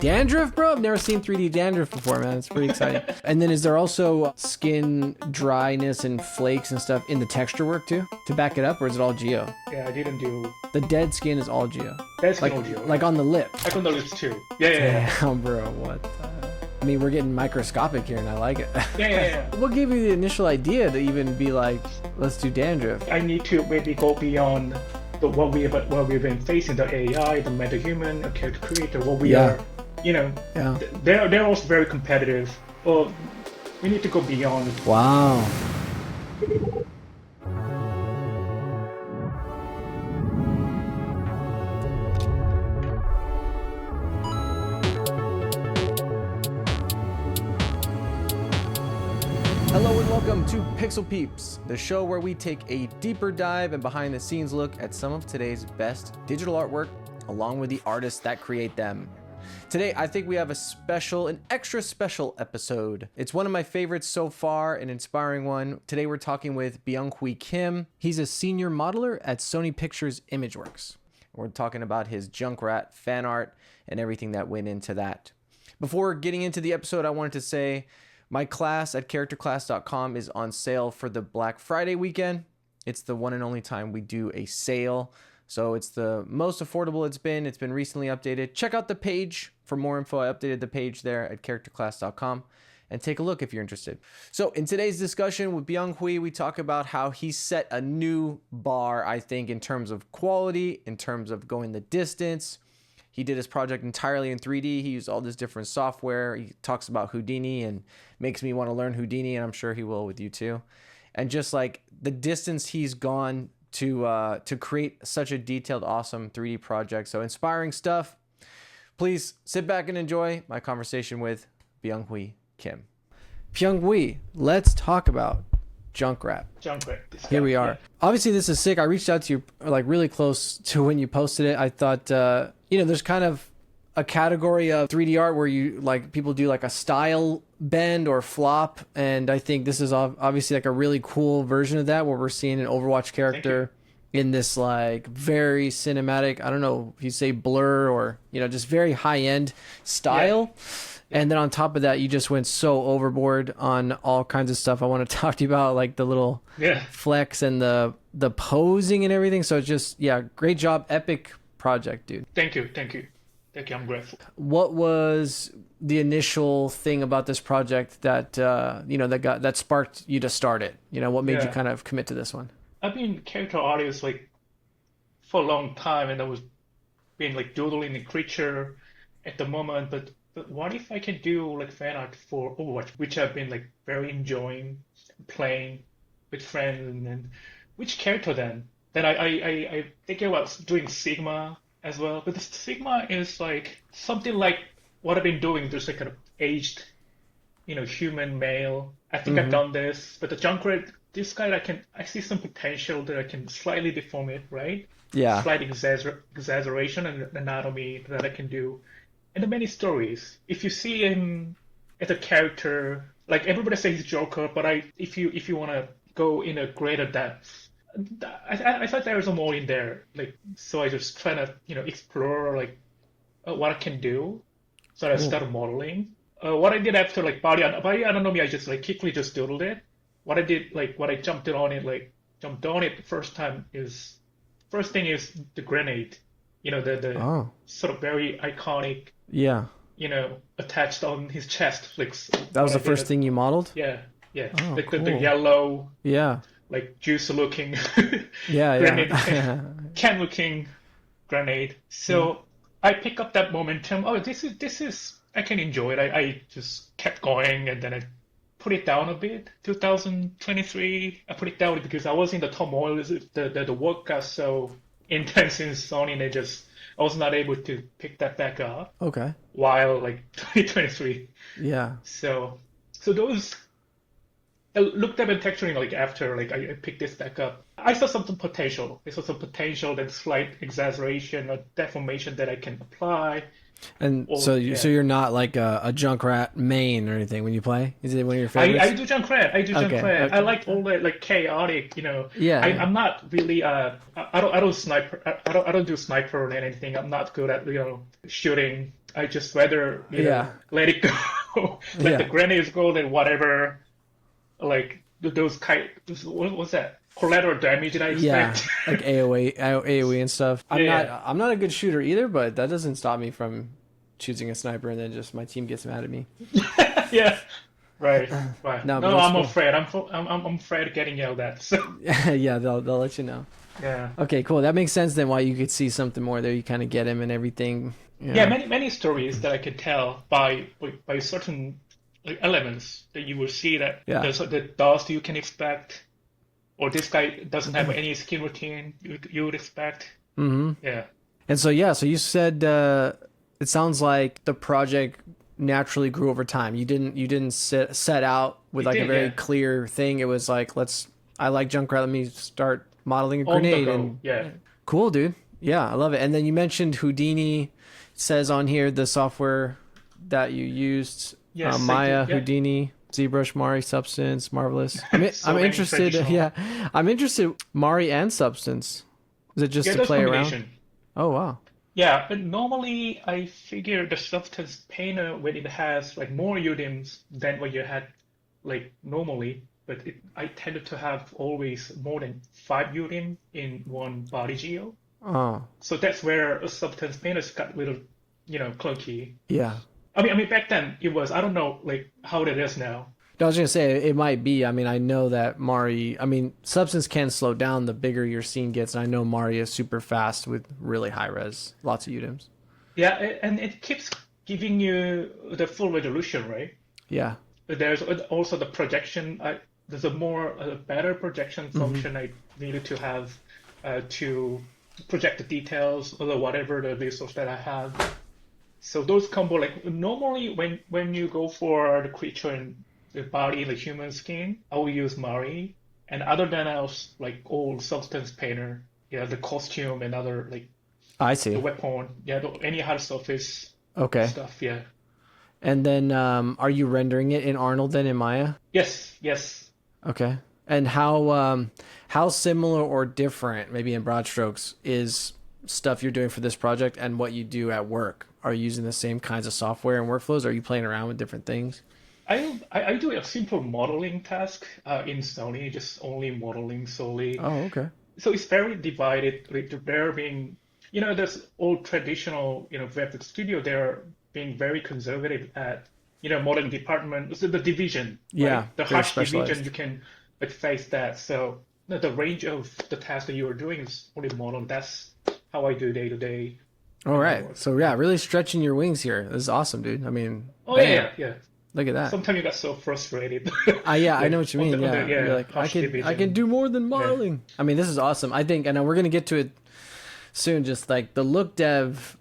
Dandruff, bro? I've never seen 3D dandruff before, man. It's pretty exciting. And then is there also skin dryness and flakes and stuff in the texture work too to back it up, or is it all geo? Yeah, I didn't do... The dead skin is all geo. Dead skin like, all geo. Like on the lip. Like on the lips too. Yeah. Damn, bro, what the hell? I mean, we're getting microscopic here and I like it. Yeah. What gave you the initial idea to even be like, let's do dandruff? I need to maybe go beyond what we've been facing, the AI, the metahuman, the character creator, what we are, they're also very competitive. Well, we need to go beyond. Wow. Hello and welcome to Pixel Peeps, the show where we take a deeper dive and behind the scenes look at some of today's best digital artwork, along with the artists that create them. Today, I think we have an extra special episode. It's one of my favorites so far, an inspiring one. Today, we're talking with Byungwhee Kim. He's a senior modeler at Sony Pictures Imageworks. We're talking about his Junkrat fan art and everything that went into that. Before getting into the episode, I wanted to say my class at characterclass.com is on sale for the Black Friday weekend. It's the one and only time we do a sale. So it's the most affordable it's been. It's been recently updated. Check out the page for more info. I updated the page there at characterclass.com and take a look if you're interested. So in today's discussion with Byungwhee, we talk about how he set a new bar, I think, in terms of quality, in terms of going the distance. He did his project entirely in 3D. He used all this different software. He talks about Houdini and makes me want to learn Houdini, and I'm sure he will with you too. And just like the distance he's gone to create such a detailed, awesome 3D project. So inspiring stuff. Please sit back and enjoy my conversation with Byungwhee Kim. Byungwhee, let's talk about Junkrat. Here we are. Yeah. Obviously, this is sick. I reached out to you like really close to when you posted it. I thought, there's kind of a category of 3D art where you like people do like a style bend or flop, and I think this is obviously like a really cool version of that, where we're seeing an Overwatch character in this like very cinematic, I don't know if you say blur or just very high end style. Yeah. And then on top of that, you just went so overboard on all kinds of stuff I want to talk to you about, like the little flex and the posing and everything. So it's just, great job. Epic project, dude. Thank you. I'm grateful. What was the initial thing about this project that, that sparked you to start it? What made you kind of commit to this one? I've been character artist like for a long time, and I was been like doodling a creature at the moment, but what if I can do like fan art for Overwatch, which I've been like very enjoying playing with friends, and then which character then? Then I think about doing Sigma as well, but the Sigma is like something like what I've been doing, just like kind of aged, human male. I think I've done this, but the Junkrat, this guy I see some potential that I can slightly deform it, right? Yeah. Slight exaggeration and anatomy that I can do. And the many stories. If you see him as a character, like everybody says he's Joker, but if you want to go in a greater depth, I thought there was more in there. Like, so I just try to explore like what I can do. So I started modeling. What I did after like body anatomy, I just like quickly just doodled it. What I did, like what I jumped on it the first thing is the grenade. The sort of very iconic. Yeah. Attached on his chest. Like that was the first thing you modeled? Yeah. Oh, like cool. the yellow. Yeah. Like juice looking. grenade. Can looking grenade. So I pick up that momentum. Oh, this is I can enjoy it. I just kept going, and then I put it down a bit. 2023, I put it down because I was in the turmoil. The work got so intense in Sony, and I was not able to pick that back up. Okay. While like 2023. Yeah. So those I looked at the texturing like after like I picked this back up. I saw some potential. I saw some potential, that slight exaggeration or deformation that I can apply. And so you're not like a Junkrat main or anything when you play? Is it one of your favorites? I do Junkrat. Okay. I like all the like chaotic, Yeah. I'm not really I don't sniper. I don't do sniper or anything. I'm not good at shooting I just rather Yeah. let it go, let the Yeah. grenades go, then whatever like those kind. What was that? Collateral damage that I Yeah, expect. like AoE and stuff. I'm not Yeah, I'm not a good shooter either, but that doesn't stop me from choosing a sniper and then just my team gets mad at me. yeah, yeah. Right, right. No, but No, that's I'm cool. afraid. I'm afraid of getting yelled at. So Yeah, they'll let you know. yeah, Okay, cool. That makes sense then why you could see something more there. You kind of get him and everything. yeah. Yeah. Many stories that I can tell by certain like, elements that you will see that Yeah. there's the dust you can expect, or this guy doesn't have any skin routine you would expect. Mm-hmm. Yeah. And so yeah, so you said it sounds like the project naturally grew over time. You didn't set out with It like a did, very yeah. clear thing. It was like I like Junkrat, let me start modeling a On the grenade go, and yeah. cool, dude. Yeah, I love it. And then you mentioned Houdini. It says on here the software that you used, Yes, I did. Maya, Yeah. Houdini, ZBrush, Mari, Substance, Marvelous. I'm So many interested. traditional. Yeah, I'm interested. Mari and Substance. Is it just Yeah, to those play around? combination. Oh wow. Yeah, but normally I figure the substance painter when it has like more UDIMs than what you had like normally, but I tended to have always more than 5 UDIM in one body geo. Oh So that's where a substance painters got a little, clunky. yeah. I mean back then it was, I don't know like how it is now. No, I was gonna say it might be. I mean, I know that Mari. I mean, Substance can slow down the bigger your scene gets, and I know Mari is super fast with really high res, lots of UDIMs. Yeah, and it keeps giving you the full resolution, right? Yeah. There's also the projection. There's a better projection Hmm. function I needed to have to project the details or whatever the resource that I have. So those combo like normally when you go for the creature and the body, the human skin, I will use Mari. And other than else, like old substance painter, yeah, the costume and other like I the see. weapon, yeah, any hard surface Okay. stuff, yeah. And then, are you rendering it in Arnold then in Maya? Yes, yes. Okay. And how similar or different, maybe in broad strokes, is stuff you're doing for this project and what you do at work? Are you using the same kinds of software and workflows? Are you playing around with different things? I do a simple modeling task in Sony, just only modeling solely. Oh, okay. So it's very divided. Like there being, there's old traditional, graphic studio. They're being very conservative at, modeling department. So the division, Yeah, right? The very harsh division, specialized. you can like face that. So the range of the task that you are doing is only model. That's how I do day to day All in my right. work. So Yeah. yeah, really stretching your wings here. This is awesome, dude. I mean, Oh yeah, bam. yeah, yeah. Look at that. Sometimes you get so frustrated, Yeah, I know like what you mean. on the Yeah, you're like, harsh I can division. do more than Yeah. modeling. I mean, this is awesome. I think, and we're gonna get to it soon. Just like the look dev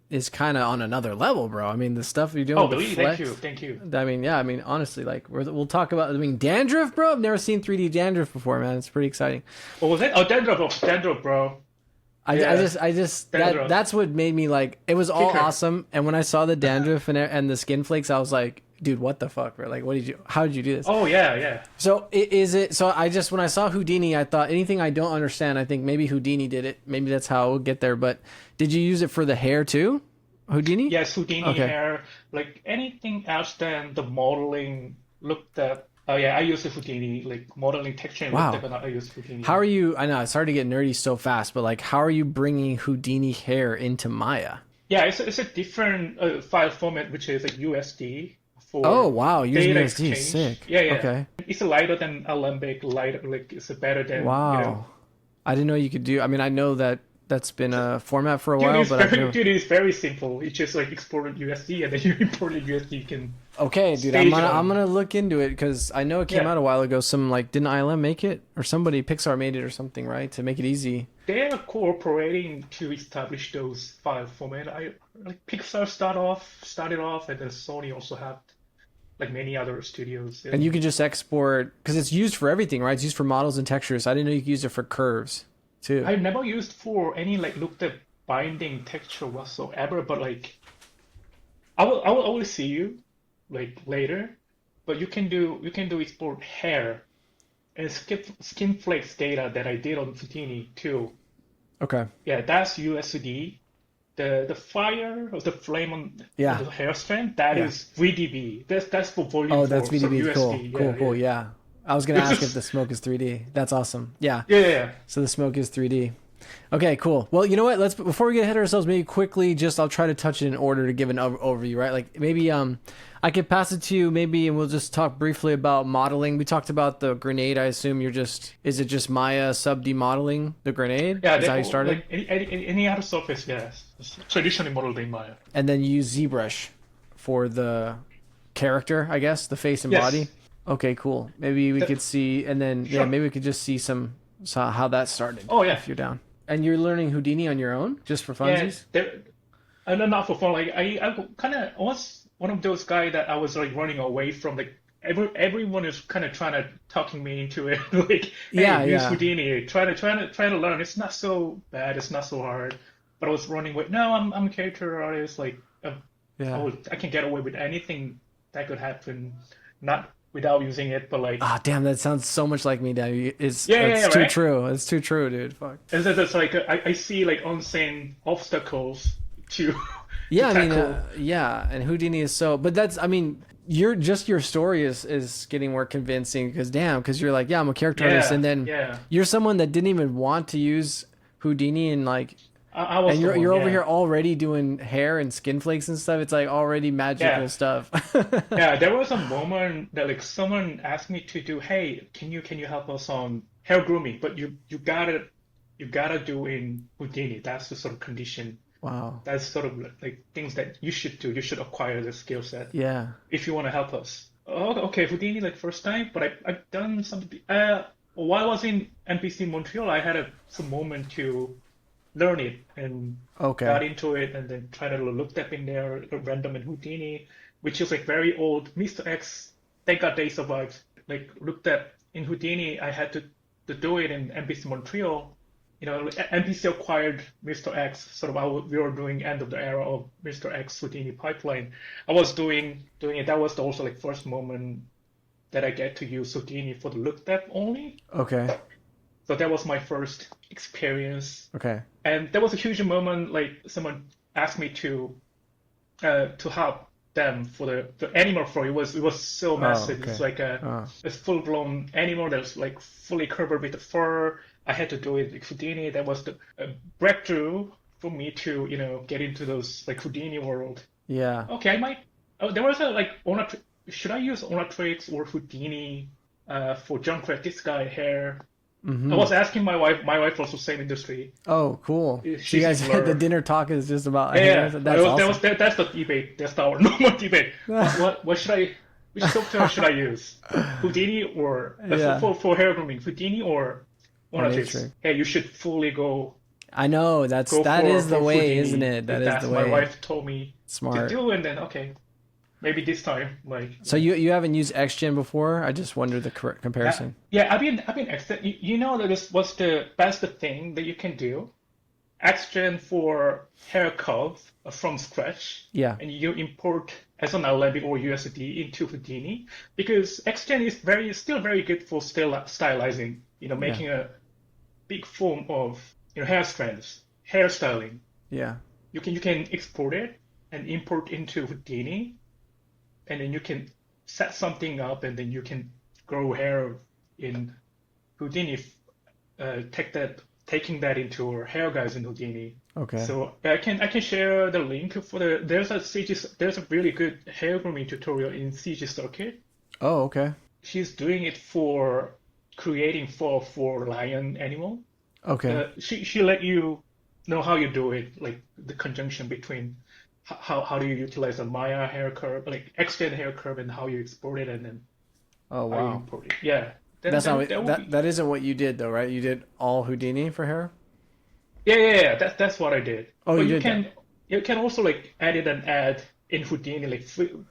is kind of on another level, bro. I mean, the stuff you're doing Oh, with the really? Thank you, flex. thank you. I mean, yeah. I mean, honestly, like we'll talk about. I mean, dandruff, bro. I've never seen 3D dandruff before, man. It's pretty exciting. What was it? Oh, Dandruff, Dandruff, bro. Yeah, I just Dandruff. that's what made me like. It was all Kicker. awesome, and when I saw the dandruff and the skin flakes, I was like, dude, what the fuck, bro? Like, what did you? How did you do this? Oh, yeah, yeah. So is it? So I just when I saw Houdini, I thought anything I don't understand. I think maybe Houdini did it. Maybe that's how we'll get there. But did you use it for the hair too, Houdini? Yes, Houdini Okay. hair. Like anything else than the modeling looked up. Oh, yeah, I use the Houdini, like modeling texture and looked up, Wow. and I use Houdini. How are you? I know it's hard to get nerdy so fast, but like, how are you bringing Houdini hair into Maya? Yeah, it's a different file format, which is like USD Oh for wow, using data USD, exchange. sick. Yeah, yeah. Okay. It's lighter than Alembic, lighter, like it's better than, Wow. I didn't know you could do. I mean, I know that that's been a format for a Dude, while, but I've never. it's very simple. It's just like exported USD and then you import the USD. You can Okay, dude, stage it I'm on. gonna look into it because I know it came Yeah, out a while ago. Some like didn't ILM make it or somebody Pixar made it or something, right? To make it easy. they are cooperating to establish those file format. I like Pixar started off, and then Sony also had like many other studios. And you And can just export because it's used for everything, right? It's used for models and textures. I didn't know you could use it for curves too. I've never used for any like looked at binding texture whatsoever. But like I will see you like later. But you can do export hair and skin flakes data that I did on Fitini too. Okay. Yeah, that's USD. the fire or the flame on Yeah. the hair strand, that Yeah. is VDB. That's for volume. Oh, that's 4, so VDB. Cool. USD. Cool. Yeah. Yeah. I was gonna ask if the smoke is 3D. That's awesome. Yeah. Yeah. So the smoke is 3D. Okay, cool. Well, you know what? Let's before we get ahead of ourselves, maybe quickly I'll try to touch it in order to give an overview, right? Like maybe I could pass it to you maybe and we'll just talk briefly about modeling. We talked about the grenade. I assume is it just Maya sub D modeling the grenade? Yeah, is that how you started? Like any other surface, yes. It's traditionally modeled in Maya. And then you use ZBrush for the character, I guess, the face and Yes. body. Okay, cool. Maybe we could see, and then Sure. maybe we could just see how that started. Oh, yeah. if you're down. And you're learning Houdini on your own, just for Yeah, funsies? not for fun. Like I kind of was one of those guys that I was like running away from. Like everyone is kind of trying to talking me into it. Like, hey, Yeah, use yeah. Houdini. Try to learn. It's not so bad. It's not so hard. But I was running away. No, I'm a character artist. Like Yeah. I can get away with anything that could happen, not without using it, but like. Ah, damn, that sounds so much like me, Dad. It's Yeah, too right? true. It's too true, dude. Fuck. And so that's like I see like unseen obstacles to Yeah, to I mean, tackle. yeah, and Houdini is so, but that's, I mean, your story is getting more convincing because you're like, yeah, I'm a character artist, and then yeah. you're someone that didn't even want to use Houdini and like, I was and the one, you're over yeah. here already doing hair and skin flakes and stuff. It's like already magical Yeah. stuff. Yeah, there was a moment that like someone asked me to do, hey, can you help us on hair grooming? But you gotta do in Houdini. That's the sort of condition. Wow. That's sort of like things that you should do. You should acquire the skill set Yeah. if you want to help us. Oh, okay, Houdini like first time, but I've done something. While I was in NPC Montreal, I had some moment to learn it and Okay. got into it and then tried to look up in there, random and Houdini, which is like very old. Mr. X, thank God they survived. Like looked at in Houdini, I had to do it in NPC Montreal. You know, NPC acquired Mr. X, sort of we were doing end of the era of Mr. X Houdini pipeline. I was doing it. That was also like first moment that I get to use Houdini for the look depth only. Okay. So that was my first experience. Okay. And there was a huge moment, like someone asked me to help them for the animal fur. It was so massive. okay. It's like a full blown animal that's like fully covered with the fur. I had to do it with Houdini. That was the breakthrough for me to get into those like Houdini world. Yeah. Okay, I might. Oh, there was a like should I use Onatrix or Houdini for Junkrat? This guy hair. Mm-hmm. I was asking my wife. My wife also same industry. Oh, cool. So She's you guys, similar. the dinner talk is just about Yeah, That's awesome. that's the debate. That's our normal debate. What should I? Which software should I use? Houdini or Yeah. for hair grooming? Houdini or Artistry. Onatrix? Hey, you should fully go. I know that is the for way, Houdini. isn't it? That is That's the way. my wife told me Smart. to do, and then okay, maybe this time like. So you haven't used XGen before? I just wondered the comparison. Yeah, I've been you know that this was the best thing that you can do. XGen for hair curve from scratch. Yeah. And you import as an LMB or USD into Houdini because XGen is still very good for stylizing. Making a big form of hair strands, hairstyling. Yeah. You can export it and import into Houdini, and then you can set something up, and then you can grow hair in Houdini. Taking that into our hair guys in Houdini. Okay. So I can share the link for there's a really good hair grooming tutorial in CG Circuit. Oh, okay. She's doing it for creating for lion animal. Okay. She let you know how you do it, like the conjunction between how do you utilize a Maya hair curve, like extend hair curve, and how you export it, and then Oh, how you wow. import it. Yeah. That's not would be- that isn't what you did though, right? You did all Houdini for hair? Yeah. That's what I did. Oh, But you did you can also like edit and add in Houdini like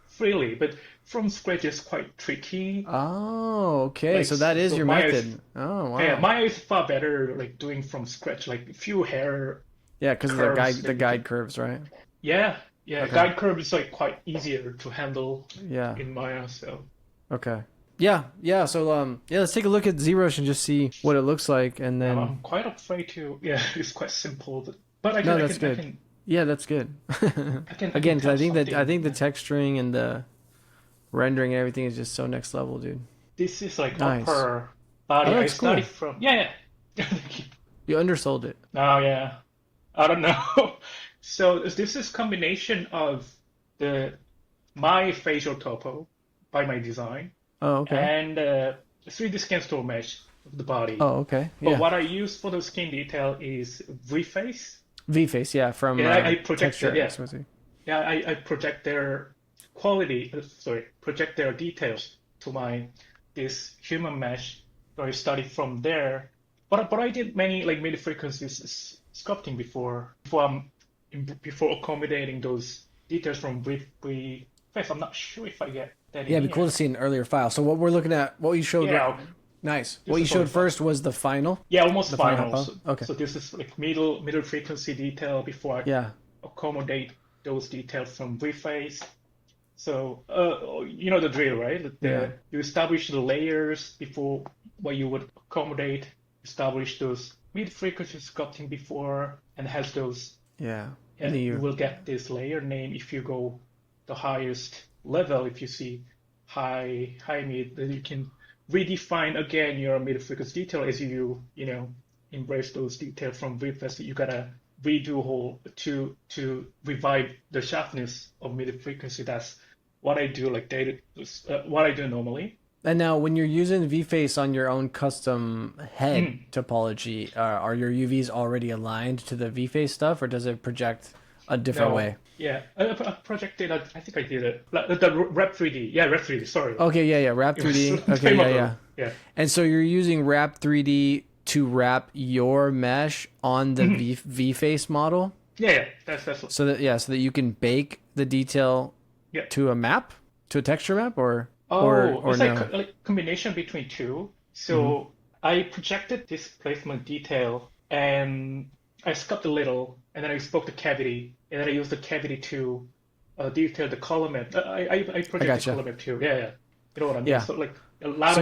freely, but from scratch is quite tricky. Oh, okay. Like, So that is so your Maya is- method. Oh, wow. Yeah, Maya is far better like doing from scratch, like few hair. Yeah, because of the curves guide curves, right? Yeah. Okay. Guide curve is like quite easier to handle Yeah. in Maya. So Okay. Yeah. So let's take a look at ZBrush and just see what it looks like, and then I'm quite afraid to. Yeah, it's quite simple, but I no, can. that's good. Yeah, that's good. Again, because I think the texturing and the rendering and everything is just so next level, dude. This is like Nice. upper Oh, body. I that's started cool. from yeah, yeah. You undersold it. Oh yeah, I don't know. So this is combination of the my facial topo by my design Oh, okay. and 3D scan store mesh of the body. Oh, okay. But Yeah. what I use for the skin detail is V-face. V-face, yeah, from Yeah, I project texture it. Yeah, exposing. yeah. I project their quality. Sorry, project their details to my this human mesh. So I studied from there. But I did many like mid frequencies sculpting before accommodating those details from V-face. I'm not sure if I get that Yeah, in it'd be cool here. to see an earlier file. So what we're looking at, what you showed, Yeah, nice. What this you is all showed the file. first was the final, Yeah, almost the final final. hypo. Okay. So this is like middle frequency detail before I Yeah. accommodate those details from V-face. So you know the drill, right? Yeah. You establish the layers before what you would accommodate, establish those mid-frequency sculpting before, and has those. Yeah. And Yeah, then you you, will get this layer name if you go the highest level. If you see high mid, then you can redefine again your mid frequency detail as you know embrace those details from VFS. You gotta redo whole to revive the sharpness of mid frequency. That's what I do like data what I do normally. and now when you're using V-face on your own custom head Mm. topology, are your UVs already aligned to the V-face stuff, or does it project a different No, way? yeah, I projected. I think I did it. Like, the Rep 3D. Yeah, Rep 3D. Sorry, Okay, yeah, yeah, Wrap it was 3D. a Okay, time yeah, ago. yeah. Yeah. And so you're using Wrap 3D to wrap your mesh on the Mhm. V-face model, Yeah, yeah. That's so that, yeah, so that you can bake the detail yeah. to a map, to a texture map, Oh, or it's like no? like combination between two. Hmm. So I projected this placement detail and I sculpted a little, and then I spoke the cavity, and then I used the cavity to detail the color map. I I project the gotcha. color map too. Yeah, yeah. You know what I mean? Yeah. So like a lot So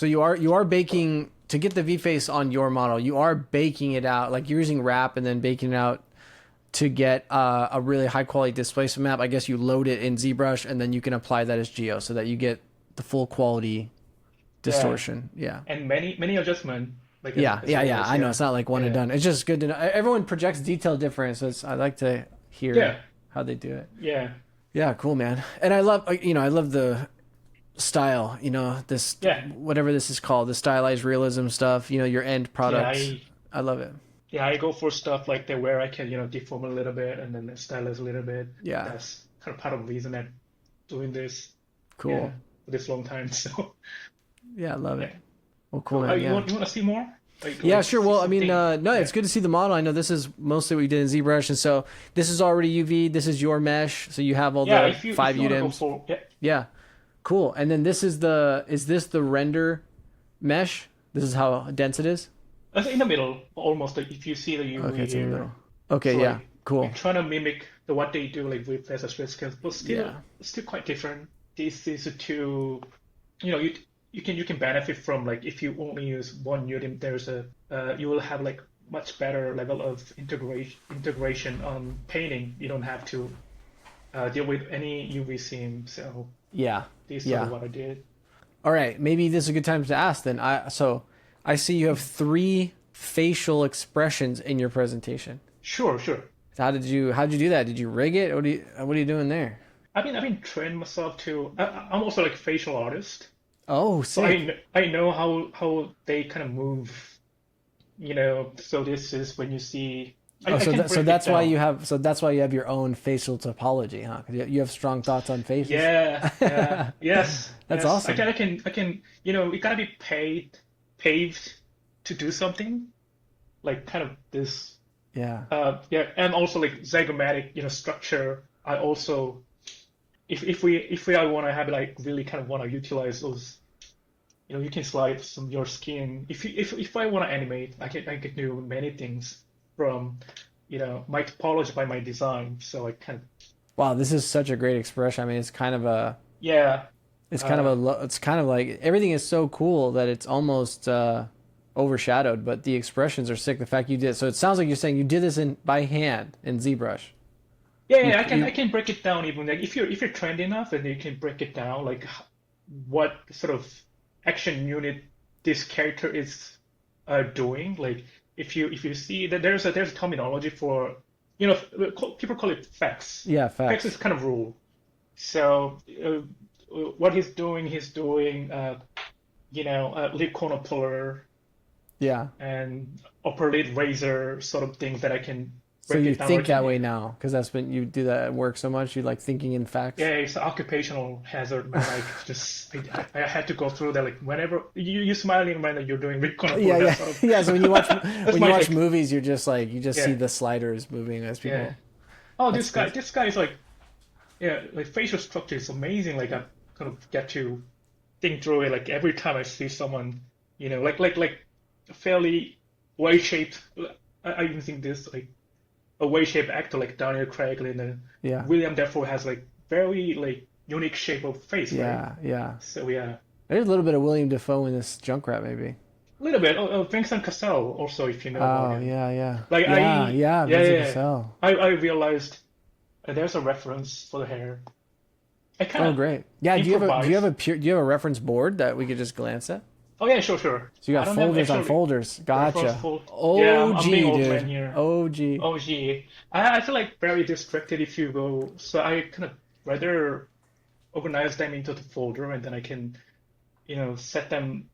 of you are baking to get the V-face on your model. You are baking it out, like you're using wrap and then baking it out to get a really high quality displacement map. I guess you load it in ZBrush and then you can apply that as geo so that you get the full quality yeah, distortion. Yeah. and many adjustment like Yeah, as yeah, yeah. always. I know Yeah, it's not like one and yeah, done. It's just good to know. Everyone projects detail different, so I like to hear yeah, how they do it. yeah, Yeah, cool, man. And I love, I love the style, this, yeah. whatever this is called, the stylized realism stuff, your end Yeah, product. I love it. I go for stuff like that where I can, deform a little bit and then stylize a little bit. Yeah, That's kind of part of the reason I'm doing this, yeah, cool. for this long time. So, Yeah, I love yeah. it. Well, cool, Cool. man. You Yeah. want to see more? Yeah, Like sure. see Well, I mean, something? no, Yeah. it's good to see the model. I know this is mostly what we did in ZBrush, and so this is already UV. This is your mesh, so you have all Yeah, the if five you want to go UDIMs. for yeah. Yeah, cool. And then is this the render mesh? This is how dense it is? It's in the middle, almost like if you see the Okay, UV it's in the middle. here. Okay, So yeah, like we're cool. trying to mimic what they do like with as a stress scales, but Yeah, still quite different. This is to you can benefit from like if you only use one UDIM, there's a you will have like much better level of integration on painting. You don't have to deal with any UV seam. So yeah, this is sort of yeah. what I did. All right, maybe this is a good time to ask then. I see you have three facial expressions in your presentation. Sure, sure. How'd you do that? Did you rig it? What are you doing there? I've been training myself to. I'm also like facial artist, Oh, so sick. I know how they kind of move. So this is when you see. Oh, I can so break it down. that's why you have your own facial topology, huh? 'Cause you have strong thoughts on faces. Yeah, yeah, yes, That's yes. awesome. I can. You gotta be paved to do something like kind of this. Yeah. Yeah, and also like zygomatic, structure. I also, if we I want to have like really kind of want to utilize those. You can slide some your skin. If I want to animate, I can do many things from, my topology by my design. So I can, Wow, this is such a great expression. I mean, yeah, uh, it's kind of like everything is so cool that it's almost overshadowed, but the expressions are sick. The fact you did, so it sounds like you're saying you did this by hand in ZBrush. Yeah, I can break it down even like if you're trained enough, then you can break it down like what sort of action unit this character is doing. Like if you see that there's a terminology for people call it facts. Yeah, Facts is facts. kind of rule. So what he's doing lip corner puller Yeah. and upper lid razor sort of things that I can So break you it down. Or I think that can way now, because that's been you do that at work so much. You like thinking in facts. Yeah, it's an occupational hazard, man. Like, just I had to go through that. Like, whenever you smiling when you're doing recon Yeah, for that yeah, sort of. yeah. So when you watch That's when you my watch take. movies, you're just like you just see Yeah, the sliders moving as yeah. people. Oh, That's crazy. this guy is like, yeah, like facial structure is amazing. Like, I kind of get to think through it. Like every time I see someone, like fairly Y-shaped. I even think this like a Y-shaped actor like Daniel Craig and then Yeah, William Dafoe has like very like unique shape of face, right? yeah, yeah. So yeah. There's a little bit of William Dafoe in this Junkrat, maybe. A little bit. Vincent Cassel also, if you know about Oh, him. yeah, yeah, Like yeah, yeah. yeah, Vincent yeah. Cassell. I realized there's a reference for the hair. I kind Oh, of great. Yeah. improvise. Do you have a reference board that we could just glance at? Oh yeah, sure, sure. So you I got don't have folders on actually folders. reference Gotcha. for. Yeah, I'm being OG, old man dude. here. OG. Oh gee, I feel like very distracted if you go. So I kind of rather organize them into the folder and then I can, set them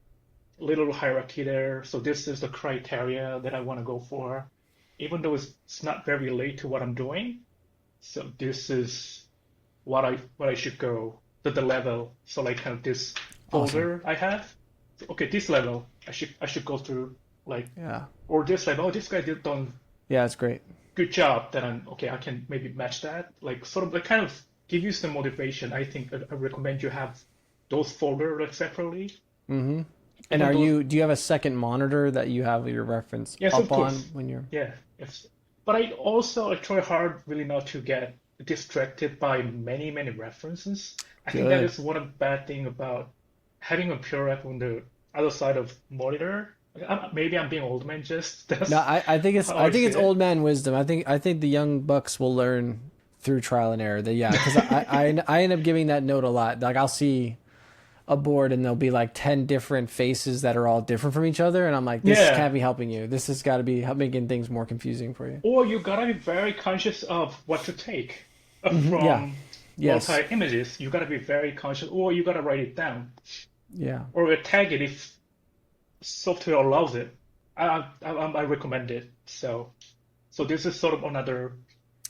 little hierarchy there. So this is the criteria that I want to go for, even though it's not very related to what I'm doing. So this is what I should go to the level. So like kind of this Awesome. folder I have. So, okay, this level I should go through like Yeah. or this level. Oh, this guy did done Yeah, it's great. good job. Then I'm okay. I can maybe match that. Like sort of like kind of give you some motivation. I think I recommend you have those folder like separately. Mm-hmm. And Even those do you have a second monitor that you have your reference yes, of up on course. when you're Yeah, yes. But I try hard really not to get distracted by many references. I think that good? is one of the bad thing about having a pure ref on the other side of monitor. Like, maybe I'm being old man just No, that's how I I think see it's it. old man wisdom. I think the young bucks will learn through trial and error. That yeah, because I end up giving that note a lot. Like I'll see a board and there'll be like 10 different faces that are all different from each other, and I'm like, this Yeah. can't be helping you. This has got to be making things more confusing for you. Or you gotta be very conscious of what to take Yeah. from multi Yes. images. You gotta be very conscious, or you gotta write it down, Yeah. or tag it if software allows it. I recommend it. So this is sort of another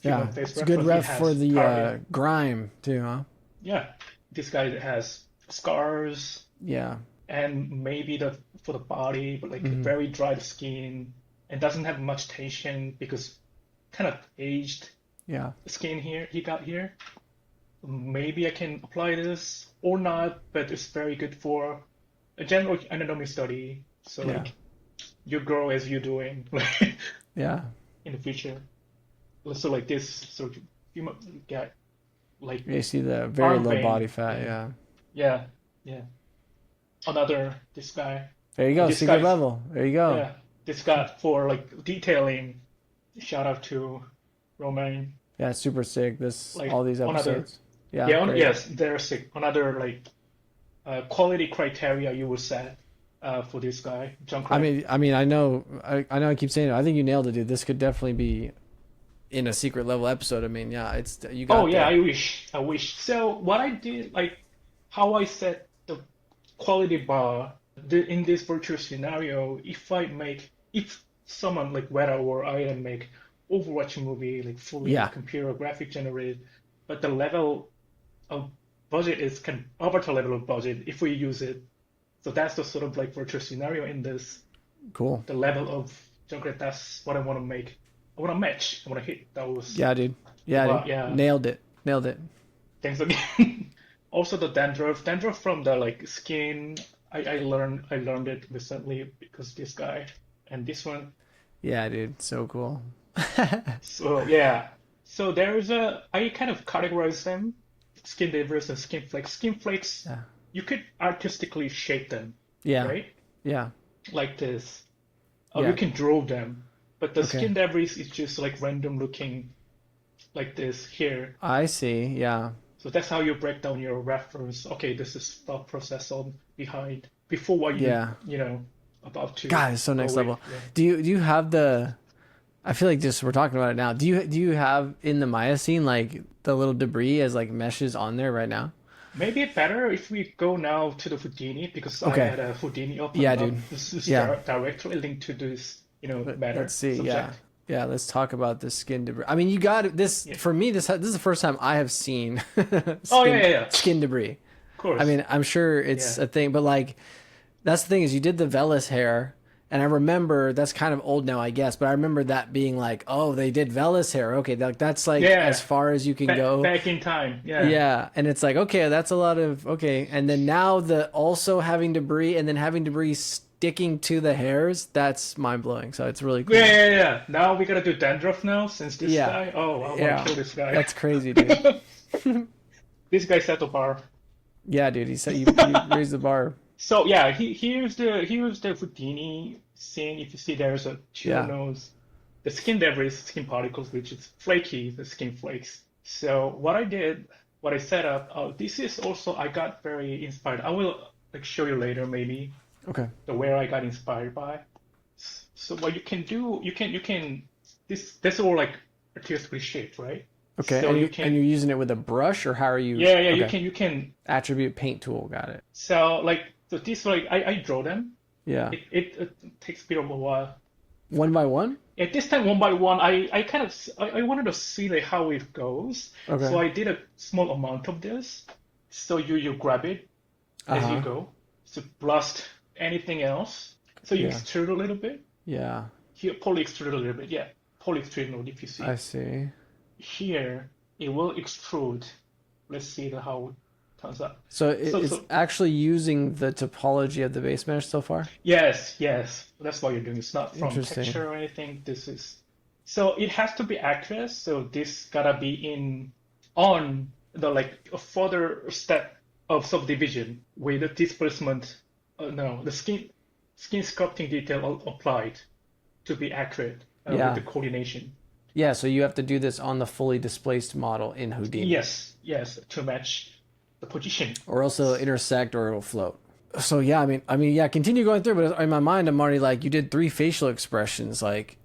Yeah. human face It's a good reference. It ref for has the target. grime too, huh? Yeah, this guy has scars Yeah. and maybe the for the body, but like Hmm. very dried skin and doesn't have much tension because kind of aged Yeah. skin here he got here. Maybe I can apply this or not, but it's very good for a general anatomy study. So Yeah. like you grow as you're doing like Yeah. in the future. So like this sort of you might get like You see the very arm low body vein. fat. Yeah, Yeah. yeah, yeah. Another this guy. There you And go. this Secret guy's level. There you go. yeah. This guy for like detailing. Shout out to Romain. Yeah, it's super sick. This Like all these another episodes. Yeah, great. yes, there's another like quality criteria you will set for this guy, Junkrat. I know. I keep saying it. I think you nailed it, dude. This could definitely be in a secret level episode. I mean, yeah, it's you Oh got yeah, the. I wish. So what I did, like how I set the quality bar in this virtual scenario, if someone like Weta or I am make Overwatch movie like fully Yeah, computer graphic generated, but the level of budget is kind of avatar level of budget if we use it. So that's the sort of like virtual scenario in this. cool. The level of Junkrat, that's what I want to make. I want to match. I want to hit those. Yeah, dude. Yeah, dude. Yeah. Nailed it. Nailed it. Thanks again. Also the dandruff from the like skin. I learned it recently because this guy and this one. Yeah, dude. So cool. So yeah. So there's I kind of categorize them. Skin debris and skin flakes. Skin flakes, Yeah. you could artistically shape them, Yeah. right? Yeah. Like this. Or you Yeah. can draw them. But the Okay. skin debris is just like random looking like this here. I see. Yeah. So that's how you break down your reference. Okay, this is thought process on behind before what Yeah. you know about to God, it's so next go with. level. Yeah. Do you have the? I feel like just we're talking about it now. Do you have in the Maya scene like the little debris as like meshes on there right now? Maybe better if we go now to the Houdini because I Okay. had a Houdini open Yeah, up. dude. This is Yeah. directly linked to this, matter Let's see. Yeah. subject. Yeah. Let's talk about the skin debris. I mean, you got this Yeah. for me. This is the first time I have seen Oh yeah. skin debris. Of course. I mean, I'm sure it's Yeah. a thing, but like that's the thing is you did the Vellus hair, and I remember that's kind of old now, I guess, but I remember that being like, oh, they did Vellus hair. Okay, that's like Yeah. as far as you can go. Back in time. Yeah. Yeah, and it's like, okay, that's a lot of okay, and then now the also having debris and then having debris sticking to the hairs, that's mind blowing. So it's really cool. Yeah. Now we gotta do dandruff now since this Yeah. guy. Oh, I Yeah. wanna kill this guy. That's crazy, dude. This guy set the bar. Yeah, dude, he said you raised the bar. So yeah, here's the Houdini scene. If you see, there's a two Yeah. nose, the skin debris, skin particles, which is flaky, the skin flakes. So what I did, what I set up, this is also I got very inspired. I will like show you later maybe Okay. the where I got inspired by. So what you can do, you can that's all like artistically shaped, right? Okay, So and you can and you're using it with a brush, or how are you? yeah, Okay. you can. Attribute paint tool, got it. So like so this like I draw them. Yeah. It takes a bit of a while. One by one? At this time, one by one, I kind of I wanted to see like how it goes. Okay. So I did a small amount of this. So you grab it as you go. So blast anything else. So you Yeah. extrude a little bit. Yeah, Here, poly extrude a little bit. Yeah, poly extrude node if you see. I see. Here, it will extrude. Let's see how it turns out. So So- it's so- actually using the topology of the base mesh so far? Yes. That's what you're doing. It's not from Interesting. texture or anything. This is so it has to be accurate. So this gotta be on the like a further step of subdivision with the displacement. No, the skin sculpting detail applied to be accurate Yeah. with the coordination. Yeah, so you have to do this on the fully displaced model in Houdini. Yes, to match the position. Or else it'll intersect or it'll float. So yeah, I mean, yeah, continue going through, but in my mind, I'm already like, you did 3 facial expressions. Like,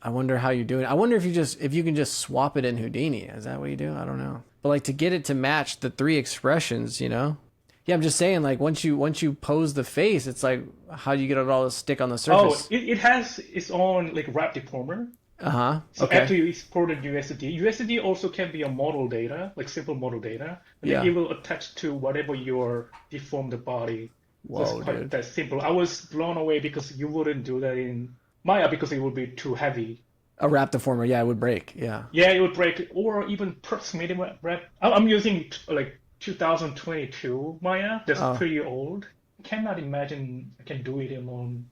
I wonder how you're doing. I wonder if you can just swap it in Houdini. Is that what you do? I don't know. But like to get it to match the 3 expressions, you know? Yeah, I'm just saying, like once you pose the face, it's like, how do you get it all to stick on the surface? Oh, it has its own like wrap deformer. Uh-huh. So Okay. after you export it USD also can be a model data, like simple model data, and Yeah. then it will attach to whatever your deformed body. So Whoa, it's quite dude. that simple. I was blown away because you wouldn't do that in Maya because it would be too heavy. A wrap deformer, yeah, it would break. Yeah. Yeah, it would break, or even proximity wrap. I'm using like 2022 Maya. That's Oh. pretty old. Cannot imagine I can do it on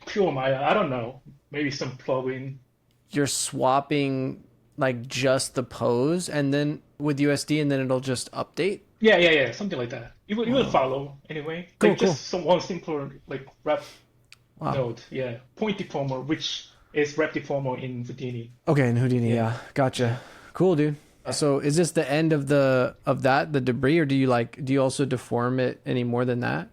pure Maya. I don't know. Maybe some plugin. You're swapping like just the pose and then with USD and then it'll just update. Yeah, something like that. It will follow anyway. Cool, Like just some one simpler like wrap Wow. node. Yeah, point deformer, which is wrap deformer in Houdini. Okay, in Houdini, yeah. Gotcha. Cool, dude. So is this the end of the debris, or do you also deform it any more than that?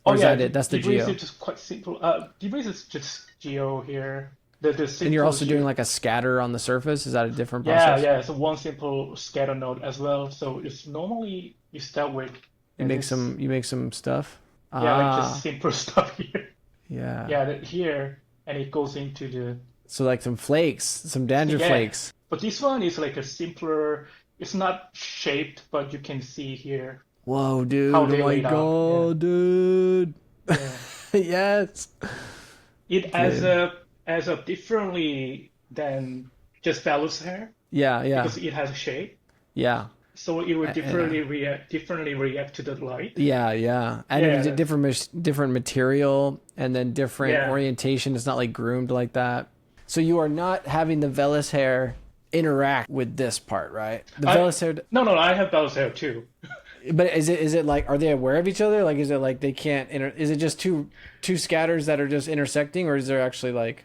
Or is that it? That's the debris geo. is just quite simple. Debris is just geo here. The And you're also simple doing geo- like a scatter on the surface? Is that a different yeah, process? yeah. So one simple scatter node as well. So it's normally you start with You make some stuff? like just simple stuff here. Yeah. Yeah, here and it goes into the. So like some flakes, some dandruff Yeah. flakes. But this one is like a simpler. It's not shaped, but you can see here. Whoa, dude. How Oh they my laid out, god, dude. Yeah. Yes. It as a differently than just Vellus hair Yeah, yeah. because it has a shape. Yeah. So it would differently react to the light. Yeah, yeah. And Yeah. it's a different material and then different Yeah. orientation. It's not like groomed like that. So you are not having the Vellus hair interact with this part, right? The Vellus hair, No, I have Vellus hair too. but is it like, are they aware of each other? Like, is it like they can't is it just two scatters that are just intersecting, or is there actually like,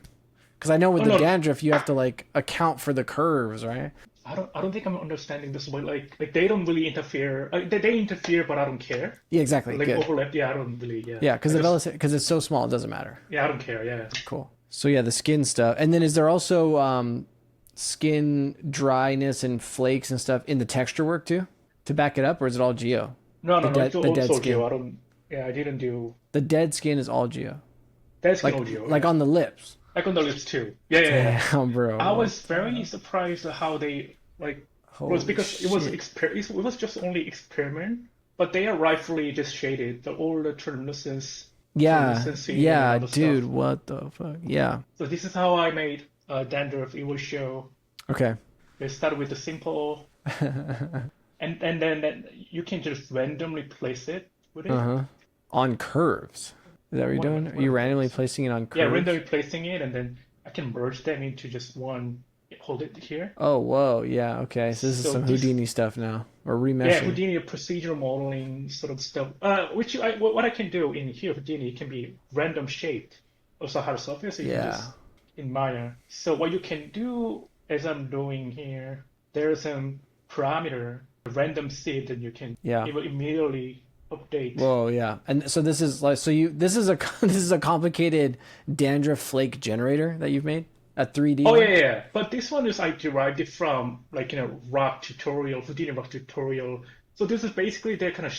because I know with Oh, the no. dandruff you have to like account for the curves, right? I don't think I'm understanding this way. Like they don't really interfere. They interfere, but I don't care. Yeah, exactly. Like Good. overlap, yeah, I don't really, yeah. Yeah, because I the just, Vellus, because it's so small, it doesn't matter. yeah, I don't care, yeah. Cool. So yeah, the skin stuff, and then is there also skin dryness and flakes and stuff in the texture work too to back it up, or is it all geo? No, The no, no, dead, it's the dead also skin. Geo. I don't, yeah, I didn't do The dead skin is all geo, that's like Geo, like yeah. on the lips. Like on the lips too. Yeah, yeah, yeah. Damn, bro. I What was very surprised at how they like it was Holy because shit. it was just only experiment, but they are rightfully just shaded, all the Yeah, translucency and yeah, other dude. stuff. What the fuck? Yeah. So this is how I made Dandruff. It will show. Okay. They start with the simple, and then you can just randomly place it with it. Uh-huh. On curves. Is that what you're doing? Are What you are randomly those? placing it on Yeah, curves? randomly placing it, and then I can merge them into just one. Hold it here. Oh, whoa. Yeah. Okay. So this is So some this, Houdini stuff now, or yeah, remeshing. Houdini procedural modeling sort of stuff. What I can do in here, Houdini can be random shaped. Also hard surface, so you can Yeah. just in Maya. So what you can do, as I'm doing here, there's some parameter, a random seed that you can Yeah. it will immediately update. Whoa. Yeah. And so this is like, so this is a this is a complicated dandruff flake generator that you've made, a 3D Oh yeah, one. yeah, yeah. But this one is I derived it from like rock tutorial, Houdini rock tutorial. So this is basically they're kind of